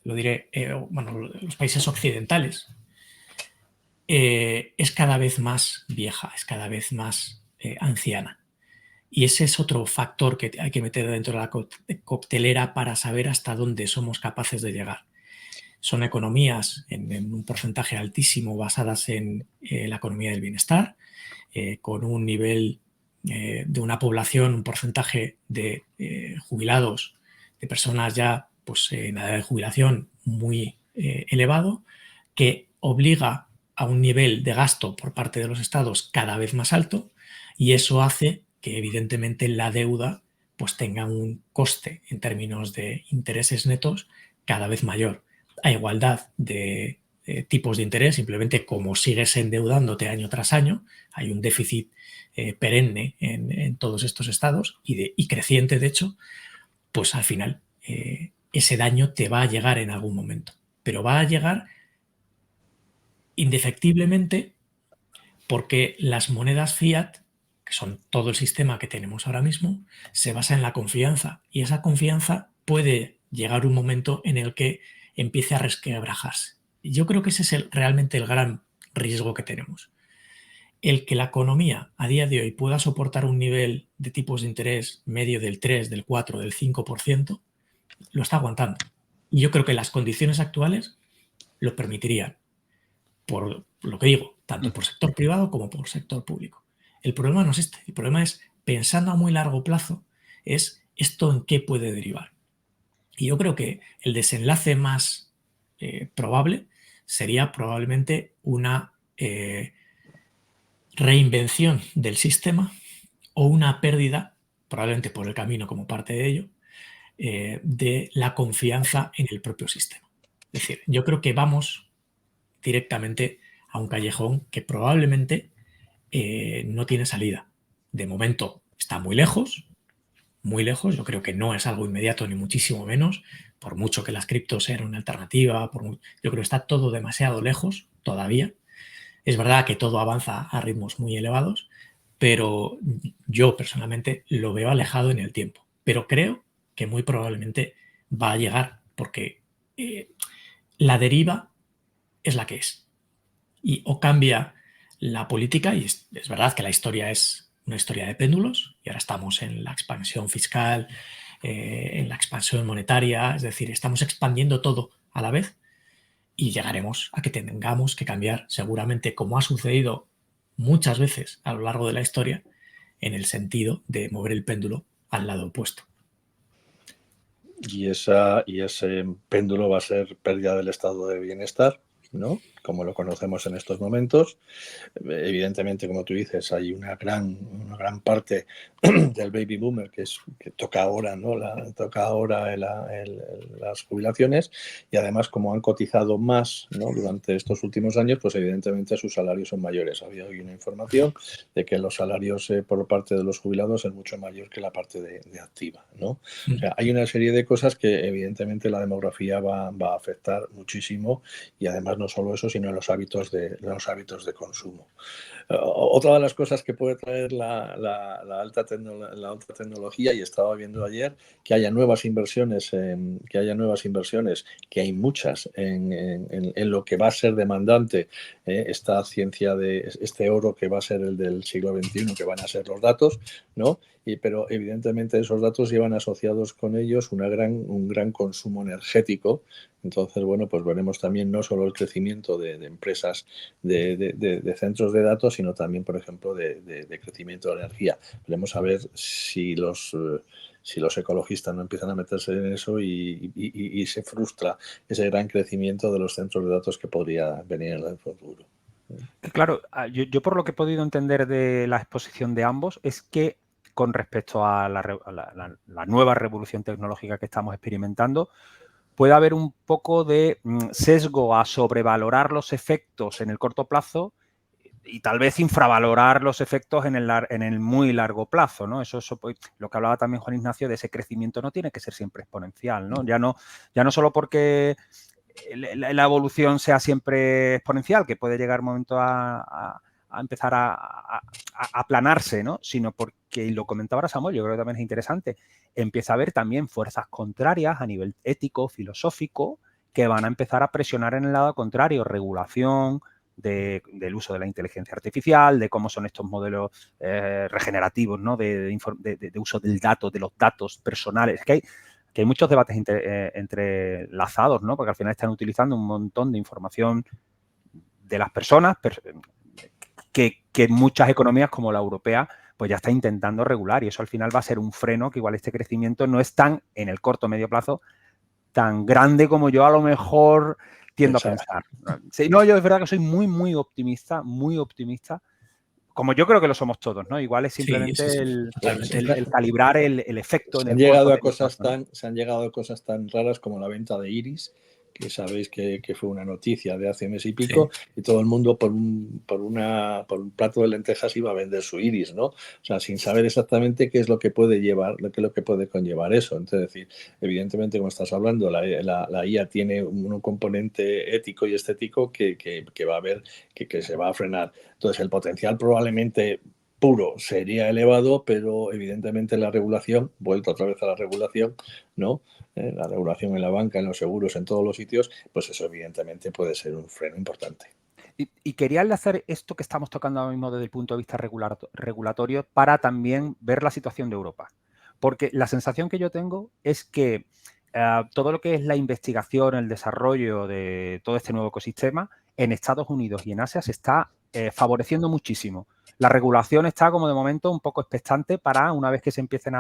los países occidentales, es cada vez más vieja, es cada vez más anciana. Y ese es otro factor que hay que meter dentro de la coctelera para saber hasta dónde somos capaces de llegar. Son economías en un porcentaje altísimo basadas en la economía del bienestar, con un nivel de una población, un porcentaje de jubilados, de personas ya pues, en edad de jubilación muy elevado, que obliga a un nivel de gasto por parte de los estados cada vez más alto y eso hace que evidentemente la deuda pues, tenga un coste en términos de intereses netos cada vez mayor. A igualdad de tipos de interés, simplemente como sigues endeudándote año tras año, hay un déficit perenne en todos estos estados y creciente, de hecho, pues al final ese daño te va a llegar en algún momento, pero va a llegar indefectiblemente porque las monedas fiat, que son todo el sistema que tenemos ahora mismo, se basa en la confianza y esa confianza puede llegar un momento en el que empiece a resquebrajarse. Y yo creo que ese es realmente el gran riesgo que tenemos. El que la economía a día de hoy pueda soportar un nivel de tipos de interés medio del 3, del 4, del 5%, lo está aguantando. Y yo creo que las condiciones actuales lo permitirían, por lo que digo, tanto por sector privado como por sector público. El problema no es este, el problema es, pensando a muy largo plazo, es esto en qué puede derivar. Y yo creo que el desenlace más probable sería probablemente una reinvención del sistema o una pérdida, probablemente por el camino como parte de ello, de la confianza en el propio sistema. Es decir, yo creo que vamos directamente a un callejón que probablemente no tiene salida. De momento está muy lejos, yo creo que no es algo inmediato ni muchísimo menos, por mucho que las criptos sean una alternativa, yo creo que está todo demasiado lejos todavía. Es verdad que todo avanza a ritmos muy elevados, pero yo personalmente lo veo alejado en el tiempo. Pero creo que muy probablemente va a llegar porque la deriva es la que es. Y o cambia la política, y es verdad que la historia es una historia de péndulos, y ahora estamos en la expansión fiscal, en la expansión monetaria, es decir, estamos expandiendo todo a la vez y llegaremos a que tengamos que cambiar, seguramente como ha sucedido muchas veces a lo largo de la historia, en el sentido de mover el péndulo al lado opuesto. Y ese péndulo va a ser pérdida del estado de bienestar, ¿no? Como lo conocemos en estos momentos. Evidentemente, como tú dices, hay una gran parte del baby boomer que toca ahora, ¿no? Toca ahora las jubilaciones, y además, como han cotizado más, ¿no? Durante estos últimos años, pues evidentemente sus salarios son mayores. Había hoy una información de que los salarios por parte de los jubilados es mucho mayor que la parte de activa, ¿no? O sea, hay una serie de cosas que evidentemente la demografía va a afectar muchísimo, y además no solo eso, sino en los hábitos de consumo. Otra de las cosas que puede traer la alta tecnología, y estaba viendo ayer que haya nuevas inversiones, que hay muchas en lo que va a ser demandante esta ciencia de este oro que va a ser el del siglo XXI, que van a ser los datos, ¿no? Pero evidentemente esos datos llevan asociados con ellos un gran consumo energético. Entonces, bueno, pues veremos también no solo el crecimiento de empresas de centros de datos, sino también, por ejemplo, de crecimiento de energía. Veremos a ver si los ecologistas no empiezan a meterse en eso y se frustra ese gran crecimiento de los centros de datos que podría venir en el futuro. Claro, yo por lo que he podido entender de la exposición de ambos es que con respecto a la nueva revolución tecnológica que estamos experimentando, puede haber un poco de sesgo a sobrevalorar los efectos en el corto plazo y tal vez infravalorar los efectos en el muy largo plazo, ¿no? Eso lo que hablaba también Juan Ignacio, de ese crecimiento no tiene que ser siempre exponencial, ¿no? Ya no solo porque la evolución sea siempre exponencial, que puede llegar un momento a empezar a aplanarse, ¿no? Sino porque, y lo comentaba ahora Samuel, yo creo que también es interesante, empieza a haber también fuerzas contrarias a nivel ético, filosófico, que van a empezar a presionar en el lado contrario, regulación del uso de la inteligencia artificial, de cómo son estos modelos regenerativos, ¿no? de uso del dato, de los datos personales. Que hay muchos debates entrelazados, ¿no? Porque al final están utilizando un montón de información de las personas que muchas economías como la europea pues ya está intentando regular, y eso al final va a ser un freno, que igual este crecimiento no es tan, en el corto o medio plazo, tan grande como yo a lo mejor tiendo a pensar. Sí, no, yo es verdad que soy muy optimista, como yo creo que lo somos todos, ¿no? Igual es simplemente el calibrar el efecto. Se han llegado a cosas tan raras como la venta de Iris, que sabéis que fue una noticia de hace mes y pico, sí. Y todo el mundo por un plato de lentejas iba a vender su iris, ¿no? O sea, sin saber exactamente qué es lo que puede llevar, qué es lo que puede conllevar eso. Entonces, es decir, evidentemente, como estás hablando, la IA tiene un componente ético y estético que va a haber, que se va a frenar. Entonces, el potencial probablemente puro sería elevado, pero evidentemente la regulación, vuelto otra vez a la regulación, ¿no? La regulación en la banca, en los seguros, en todos los sitios, pues eso evidentemente puede ser un freno importante. Y quería enlazar esto que estamos tocando ahora mismo desde el punto de vista regulatorio para también ver la situación de Europa. Porque la sensación que yo tengo es que todo lo que es la investigación, el desarrollo de todo este nuevo ecosistema en Estados Unidos y en Asia se está favoreciendo muchísimo. La regulación está como de momento un poco expectante para una vez que se empiece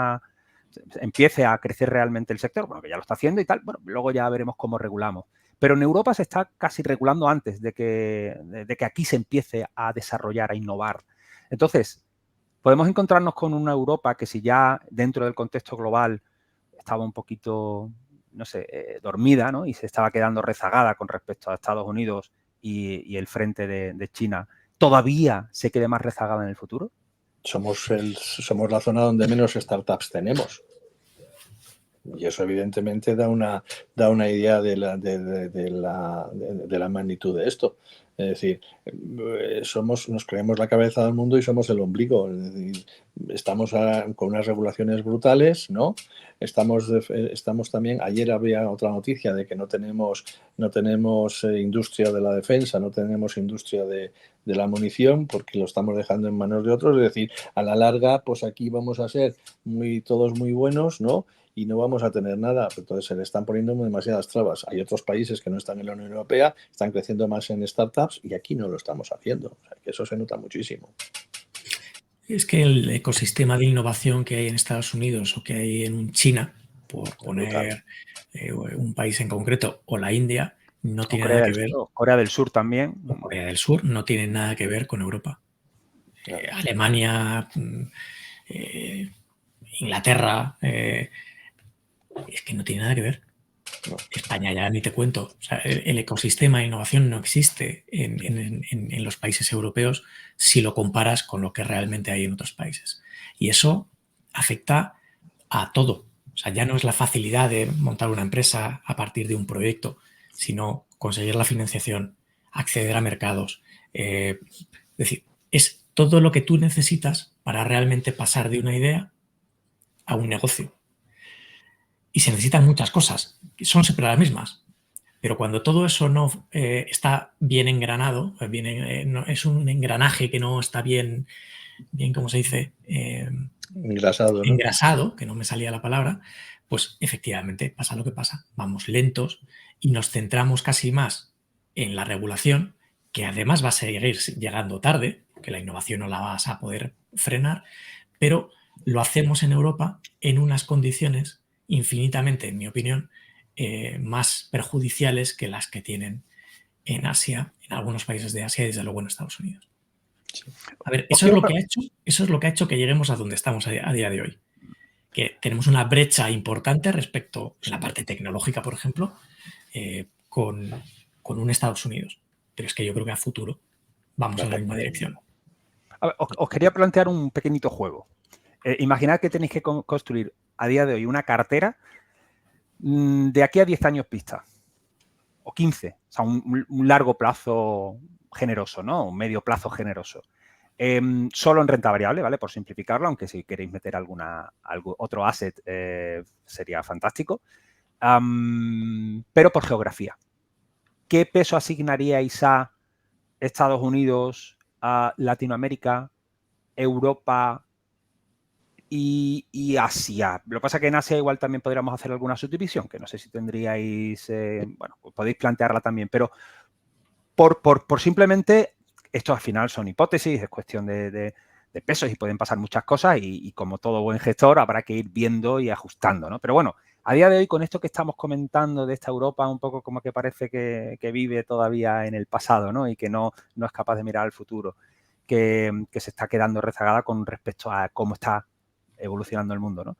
a crecer realmente el sector, bueno, que ya lo está haciendo y tal, bueno, luego ya veremos cómo regulamos. Pero en Europa se está casi regulando antes de que aquí se empiece a desarrollar, a innovar. Entonces, podemos encontrarnos con una Europa que si ya dentro del contexto global estaba un poquito, no sé, dormida, ¿no? Y se estaba quedando rezagada con respecto a Estados Unidos y el frente de China, ¿todavía se quede más rezagada en el futuro? Somos la zona donde menos startups tenemos. Y eso evidentemente da una idea de la magnitud de esto. Es decir, nos creemos la cabeza del mundo y somos el ombligo. Es decir, estamos con unas regulaciones brutales, ¿no? Estamos también, ayer había otra noticia de que no tenemos industria de la defensa, no tenemos industria de la munición porque lo estamos dejando en manos de otros. Es decir, a la larga, pues aquí vamos a ser todos muy buenos, ¿no? Y no vamos a tener nada. Entonces se le están poniendo demasiadas trabas. Hay otros países que no están en la Unión Europea, están creciendo más en startups y aquí no lo estamos haciendo. O sea, que eso se nota muchísimo. Es que el ecosistema de innovación que hay en Estados Unidos o que hay en China, por poner un país en concreto, o la India, no tiene nada que ver. Corea del Sur también. O Corea del Sur no tiene nada que ver con Europa. Claro. Alemania, Inglaterra, es que no tiene nada que ver. No. España ya ni te cuento. O sea, el ecosistema de innovación no existe en los países europeos si lo comparas con lo que realmente hay en otros países. Y eso afecta a todo. O sea, ya no es la facilidad de montar una empresa a partir de un proyecto, sino conseguir la financiación, acceder a mercados. Es decir, es todo lo que tú necesitas para realmente pasar de una idea a un negocio. Y se necesitan muchas cosas, son siempre las mismas. Pero cuando todo eso no está bien engranado, no, es un engranaje que no está bien ¿cómo se dice? Engrasado, ¿no? Engrasado, que no me salía la palabra, pues efectivamente pasa lo que pasa. Vamos lentos y nos centramos casi más en la regulación, que además va a seguir llegando tarde, que la innovación no la vas a poder frenar, pero lo hacemos en Europa en unas condiciones infinitamente, en mi opinión, más perjudiciales que las que tienen en Asia, en algunos países de Asia y desde luego en Estados Unidos. A ver, eso es lo que ha hecho que lleguemos a donde estamos a día de hoy. Que tenemos una brecha importante respecto a la parte tecnológica, por ejemplo, con un Estados Unidos. Pero es que yo creo que a futuro vamos en la misma dirección. A ver, os quería plantear un pequeñito juego. Imaginad que tenéis que construir a día de hoy una cartera de aquí a 10 años vista. O 15. O sea, un largo plazo generoso, ¿no? Un medio plazo generoso. Solo en renta variable, ¿vale? Por simplificarlo, aunque si queréis meter otro asset sería fantástico. Pero por geografía. ¿Qué peso asignaríais a Estados Unidos, a Latinoamérica, Europa y Asia? Lo que pasa es que en Asia igual también podríamos hacer alguna subdivisión, que no sé si tendríais, bueno, podéis plantearla también, pero por simplemente, esto al final son hipótesis, es cuestión de pesos y pueden pasar muchas cosas y como todo buen gestor habrá que ir viendo y ajustando, ¿no? Pero bueno, a día de hoy con esto que estamos comentando de esta Europa un poco como que parece que vive todavía en el pasado, ¿no? Y que no es capaz de mirar al futuro, que se está quedando rezagada con respecto a cómo está evolucionando el mundo, ¿no?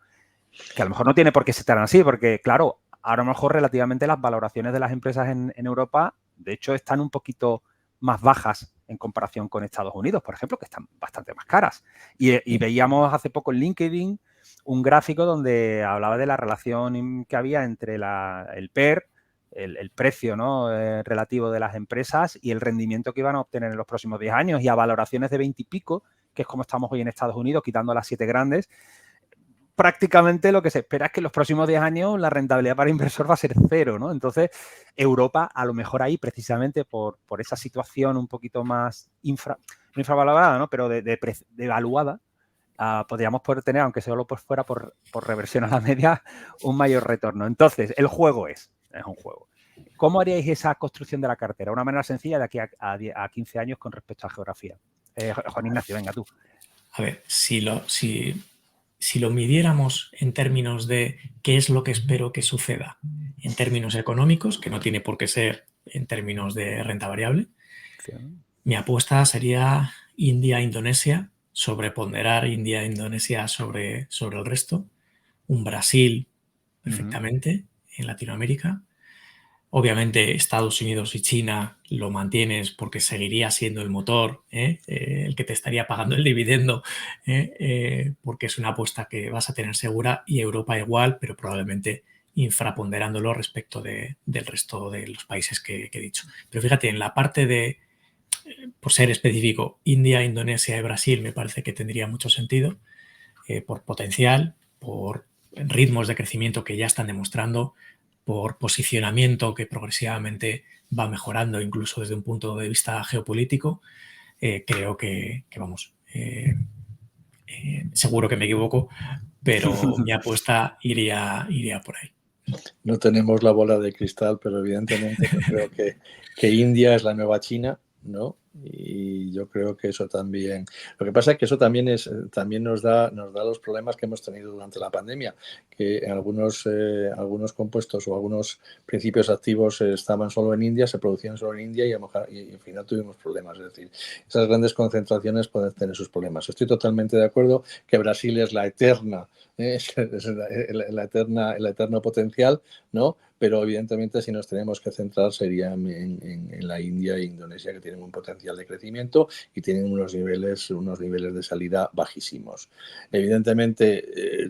Que a lo mejor no tiene por qué ser así, porque claro, a lo mejor relativamente las valoraciones de las empresas en Europa, de hecho, están un poquito más bajas en comparación con Estados Unidos, por ejemplo, que están bastante más caras. Y veíamos hace poco en LinkedIn un gráfico donde hablaba de la relación que había entre el PER, el precio, ¿no?, relativo de las empresas y el rendimiento que iban a obtener en los próximos 10 años, y a valoraciones de 20 y pico, que es como estamos hoy en Estados Unidos, quitando las 7 grandes. Prácticamente lo que se espera es que en los próximos 10 años la rentabilidad para el inversor va a ser cero, ¿no? Entonces, Europa, a lo mejor ahí, precisamente por esa situación un poquito más no infravalorada, ¿no?, pero devaluada, podríamos poder tener, aunque solo pues fuera por reversión a la media, un mayor retorno. Entonces, el juego es un juego. ¿Cómo haríais esa construcción de la cartera? Una manera sencilla de aquí a 15 años con respecto a geografía. Juan Ignacio, venga tú. A ver, si lo midiéramos en términos de qué es lo que espero que suceda en términos económicos, que no tiene por qué ser en términos de renta variable, mi apuesta sería India-Indonesia, sobreponderar India-Indonesia sobre el resto, un Brasil perfectamente en Latinoamérica. Obviamente Estados Unidos y China lo mantienes porque seguiría siendo el motor, el que te estaría pagando el dividendo, porque es una apuesta que vas a tener segura, y Europa igual, pero probablemente infraponderándolo respecto del resto de los países que he dicho. Pero fíjate, en la parte de, por ser específico, India, Indonesia y Brasil me parece que tendría mucho sentido, por potencial, por ritmos de crecimiento que ya están demostrando, por posicionamiento que progresivamente va mejorando incluso desde un punto de vista geopolítico. Creo que vamos, seguro que me equivoco, pero mi apuesta iría por ahí. No tenemos la bola de cristal, pero evidentemente yo creo que India es la nueva China, ¿no? Y yo creo que eso también. Lo que pasa es que eso también nos da los problemas que hemos tenido durante la pandemia, que algunos compuestos o algunos principios activos estaban solo en India, se producían solo en India y al final tuvimos problemas. Es decir, esas grandes concentraciones pueden tener sus problemas. Estoy totalmente de acuerdo que Brasil es la eterna, es el eterno potencial, ¿no? Pero evidentemente si nos tenemos que centrar sería en la India e Indonesia, que tienen un potencial de crecimiento y tienen unos niveles de salida bajísimos. Evidentemente,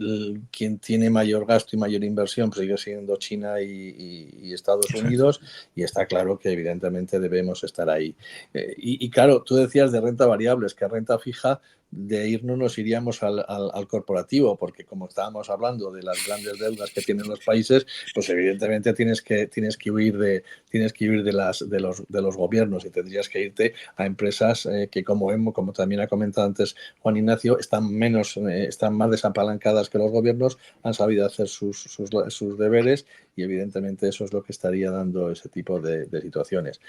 quien tiene mayor gasto y mayor inversión pues sigue siendo China y Estados Unidos, y está claro que evidentemente debemos estar ahí. Y claro, tú decías de renta variable, es que renta fija, de irnos nos iríamos al corporativo, porque como estábamos hablando de las grandes deudas que tienen los países, pues evidentemente tienes que huir de los gobiernos, y tendrías que irte a empresas que como también ha comentado antes Juan Ignacio, están más desapalancadas que los gobiernos, han sabido hacer sus deberes, y evidentemente eso es lo que estaría dando ese tipo de situaciones.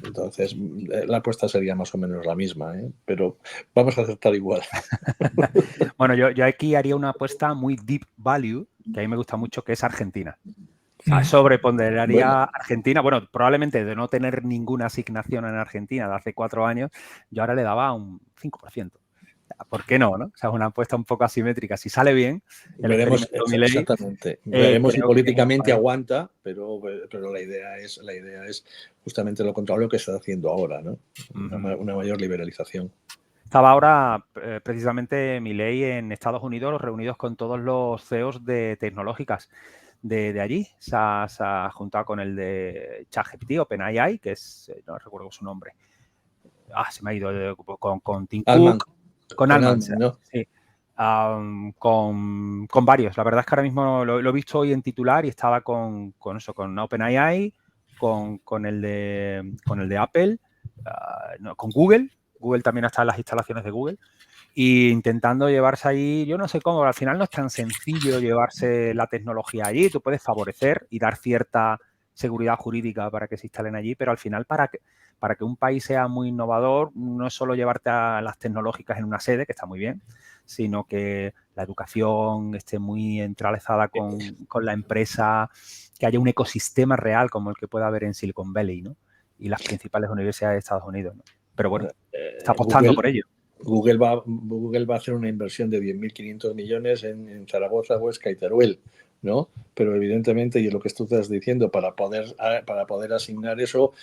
Entonces la apuesta sería más o menos la misma, pero vamos a acertar igual. Bueno, yo aquí haría una apuesta muy deep value, que a mí me gusta mucho, que es Argentina. O sea, sobreponderaría Argentina. Bueno, probablemente de no tener ninguna asignación en Argentina de hace 4 años, yo ahora le daba un 5%. ¿Por qué no? O sea, es una apuesta un poco asimétrica. Si sale bien, veremos exactamente. Veremos si políticamente aguanta, pero la idea es justamente lo contrario a lo que se está haciendo ahora, ¿no? Una mayor liberalización. Estaba ahora precisamente Milei en Estados Unidos reunidos con todos los CEOs de tecnológicas de allí. Se ha juntado con el de ChatGPT, OpenAI, que es, no recuerdo su nombre. Se me ha ido con Tim Cook, con Altman, ¿no? Sí. Con varios. La verdad es que ahora mismo lo he visto hoy en titular y estaba con OpenAI, con el de Apple, con Google. Google también está en las instalaciones de Google, y intentando llevarse ahí, yo no sé cómo, al final no es tan sencillo llevarse la tecnología allí. Tú puedes favorecer y dar cierta seguridad jurídica para que se instalen allí, pero al final para que un país sea muy innovador no es solo llevarte a las tecnológicas en una sede, que está muy bien, sino que la educación esté muy entrelazada con la empresa, que haya un ecosistema real como el que puede haber en Silicon Valley, ¿no? Y las principales universidades de Estados Unidos, ¿no? Pero bueno, está apostando por ello. Google va a hacer una inversión de 10.500 millones en Zaragoza, Huesca y Teruel. ¿no? Pero evidentemente, y es lo que tú estás diciendo, para poder asignar eso,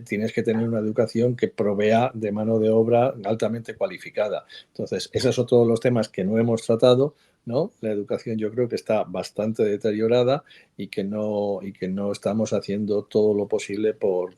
tienes que tener una educación que provea de mano de obra altamente cualificada. Entonces, esos son todos los temas que no hemos tratado, ¿no? La educación yo creo que está bastante deteriorada y que no estamos haciendo todo lo posible por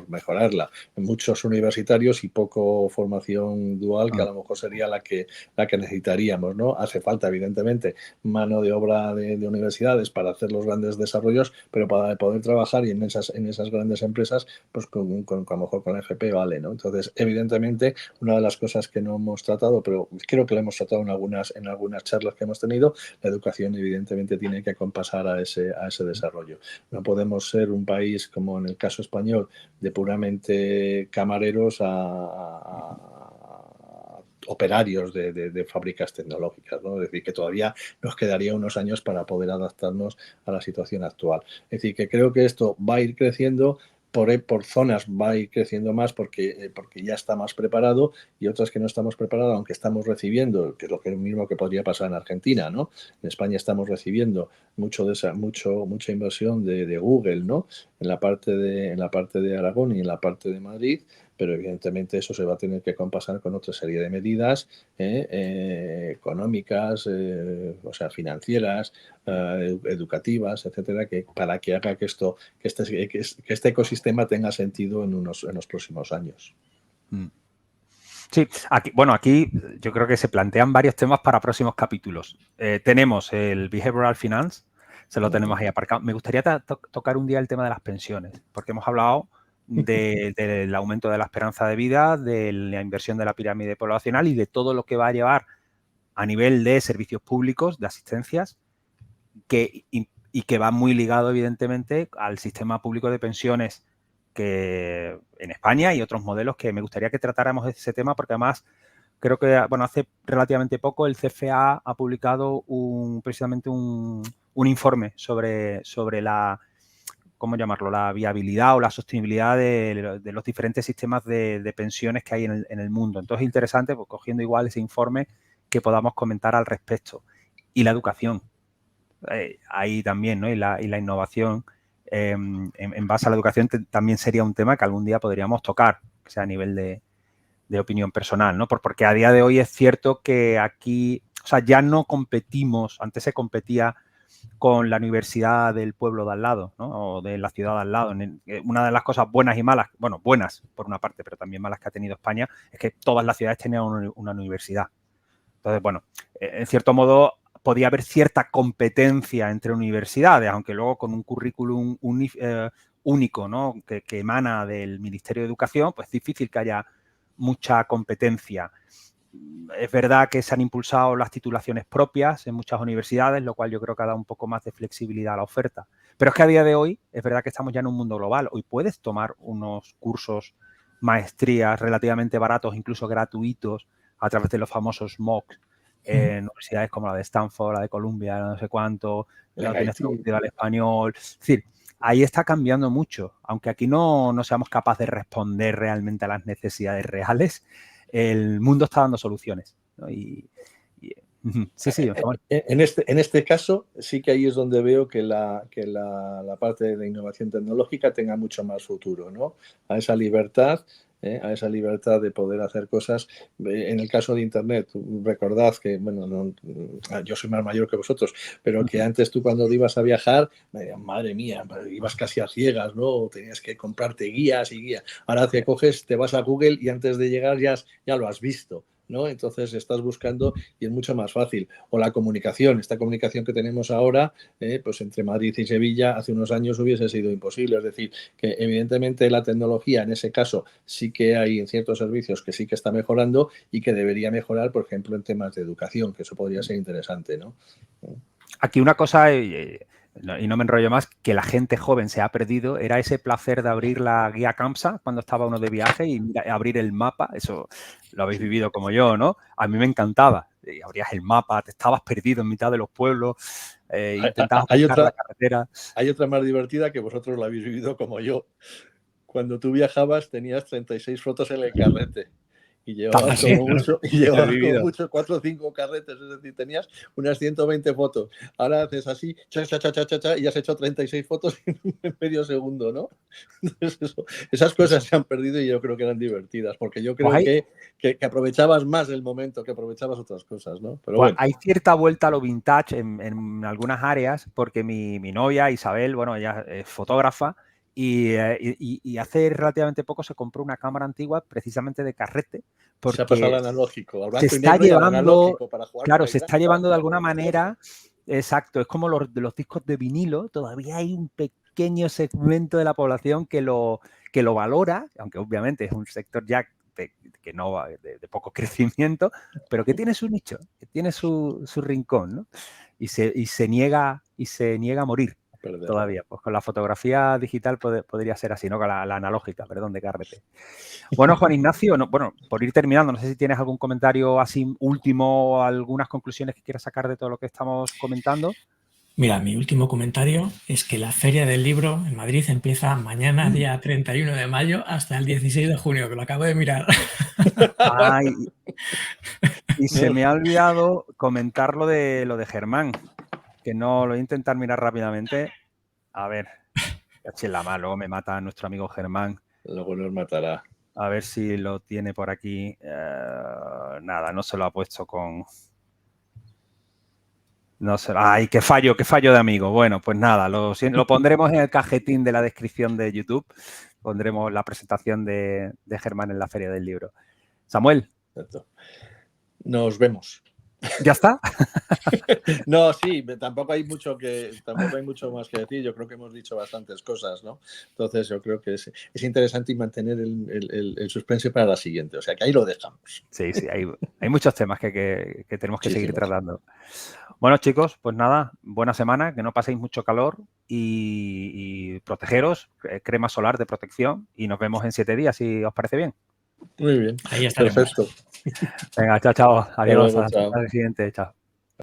mejorarla. Muchos universitarios y poco formación dual, que a lo mejor sería la que necesitaríamos, ¿no? Hace falta, evidentemente, mano de obra de universidades para hacer los grandes desarrollos, pero para poder trabajar y en esas grandes empresas, pues a lo mejor con FP vale, ¿no? Entonces, evidentemente, una de las cosas que no hemos tratado, pero creo que lo hemos tratado en algunas charlas que hemos tenido, la educación evidentemente tiene que acompasar a ese desarrollo. No podemos ser un país, como en el caso español, de puramente camareros a operarios de fábricas tecnológicas, ¿no? Es decir, que todavía nos quedaría unos años para poder adaptarnos a la situación actual. Es decir, que creo que esto va a ir creciendo, por zonas va a ir creciendo más porque ya está más preparado, y otras que no estamos preparados, aunque estamos recibiendo, que es lo mismo que podría pasar en Argentina, ¿no? En España estamos recibiendo mucha inversión de Google, ¿no? En la parte de Aragón y en la parte de Madrid, pero evidentemente eso se va a tener que compasar con otra serie de medidas económicas, o sea, financieras, educativas, etcétera, para que haga que este ecosistema tenga sentido en los próximos años. Sí, aquí yo creo que se plantean varios temas para próximos capítulos. Tenemos el Behavioral Finance, se lo tenemos ahí aparcado. Me gustaría tocar un día el tema de las pensiones, porque hemos hablado del aumento de la esperanza de vida, de la inversión de la pirámide poblacional y de todo lo que va a llevar a nivel de servicios públicos, de asistencias, y que va muy ligado, evidentemente, al sistema público de pensiones que en España y otros modelos que me gustaría que tratáramos ese tema, porque además creo que, bueno, hace relativamente poco el CFA ha publicado precisamente un informe sobre la, ¿cómo llamarlo?, la viabilidad o la sostenibilidad de los diferentes sistemas de pensiones que hay en el mundo. Entonces es interesante, pues, cogiendo igual ese informe, que podamos comentar al respecto. Y la educación. Ahí también, ¿no? Y la innovación en base a la educación también sería un tema que algún día podríamos tocar, o sea, a nivel de opinión personal, ¿no? Porque a día de hoy es cierto que aquí, o sea, ya no competimos, antes se competía con la universidad del pueblo de al lado, ¿no? O de la ciudad de al lado. Una de las cosas buenas y malas, bueno, buenas por una parte, pero también malas que ha tenido España, es que todas las ciudades tenían una universidad. Entonces, bueno, en cierto modo podía haber cierta competencia entre universidades, aunque luego con un currículum único, ¿no? que emana del Ministerio de Educación, pues es difícil que haya mucha competencia. Es verdad que se han impulsado las titulaciones propias en muchas universidades, lo cual yo creo que ha dado un poco más de flexibilidad a la oferta. Pero es que a día de hoy, es verdad que estamos ya en un mundo global. Hoy puedes tomar unos cursos, maestrías relativamente baratos, incluso gratuitos, a través de los famosos MOOCs en universidades como la de Stanford, la de Columbia, no sé cuánto, lo tienes traducido al español. Es decir, ahí está cambiando mucho. Aunque aquí no seamos capaces de responder realmente a las necesidades reales, el mundo está dando soluciones, ¿no? Sí. En este caso, sí que ahí es donde veo que la parte de innovación tecnológica tenga mucho más futuro, ¿no? A esa libertad de poder hacer cosas. En el caso de Internet, recordad que, bueno, yo soy más mayor que vosotros, pero que antes tú cuando ibas a viajar, madre mía, ibas casi a ciegas, ¿no? Tenías que comprarte guías y guías. Ahora te coges, te vas a Google y antes de llegar ya lo has visto, ¿no? Entonces estás buscando y es mucho más fácil. O la comunicación, esta comunicación que tenemos ahora, pues entre Madrid y Sevilla hace unos años hubiese sido imposible. Es decir, que evidentemente la tecnología en ese caso sí que hay en ciertos servicios que sí que está mejorando y que debería mejorar, por ejemplo, en temas de educación, que eso podría ser interesante, ¿no? Aquí una cosa, y no me enrollo más, que la gente joven se ha perdido, era ese placer de abrir la guía Campsa cuando estaba uno de viaje y abrir el mapa. Eso lo habéis vivido como yo, ¿no? A mí me encantaba. Abrías el mapa, te estabas perdido en mitad de los pueblos, intentabas buscar la carretera. Hay otra más divertida que vosotros la habéis vivido como yo. Cuando tú viajabas tenías 36 fotos en el carrete y llevabas como mucho 4 o 5 carretes, es decir, tenías unas 120 fotos. Ahora haces así, y has hecho 36 fotos en medio segundo, ¿no? Entonces esas cosas se han perdido y yo creo que eran divertidas, porque yo creo que aprovechabas más el momento, que aprovechabas otras cosas, ¿no? Pero bueno. Hay cierta vuelta a lo vintage en algunas áreas, porque mi novia, Isabel, bueno, ella es fotógrafa, y hace relativamente poco se compró una cámara antigua precisamente de carrete, porque se ha pasado al analógico, al blanco se y negro está al analógico para jugar. Claro, se está llevando de alguna manera, exacto, es como los discos de vinilo, todavía hay un pequeño segmento de la población que lo valora, aunque obviamente es un sector ya que no va de poco crecimiento, pero que tiene su nicho, que tiene su rincón, ¿no? Y se niega a morir todavía. Pues con la fotografía digital podría ser así, ¿no? Con la analógica, perdón, de carrete. Bueno, Juan Ignacio, bueno, por ir terminando, no sé si tienes algún comentario así último o algunas conclusiones que quieras sacar de todo lo que estamos comentando. Mira, mi último comentario es que la Feria del Libro en Madrid empieza mañana, día 31 de mayo, hasta el 16 de junio, que lo acabo de mirar. Ay, y se me ha olvidado comentar lo de Germán, que no lo voy a intentar mirar rápidamente. A ver, la mano, luego me mata nuestro amigo Germán. Luego nos matará. A ver si lo tiene por aquí. Nada, no se lo ha puesto con... No sé. ¡Ay, qué fallo de amigo! Bueno, pues nada, lo pondremos en el cajetín de la descripción de YouTube. Pondremos la presentación de Germán en la Feria del Libro. Samuel. Perfecto. Nos vemos. ¿Ya está? No, sí, tampoco hay mucho más que decir. Yo creo que hemos dicho bastantes cosas, ¿no? Entonces yo creo que es interesante y mantener el suspense para la siguiente. O sea que ahí lo dejamos. Sí, hay muchos temas que tenemos que seguir tratando. Bueno, chicos, pues nada, buena semana, que no paséis mucho calor y protegeros, crema solar de protección, y nos vemos en 7 días, si os parece bien. Muy bien. Ahí estaremos. Perfecto. Venga, chao. Adiós. Hasta el siguiente. Chao.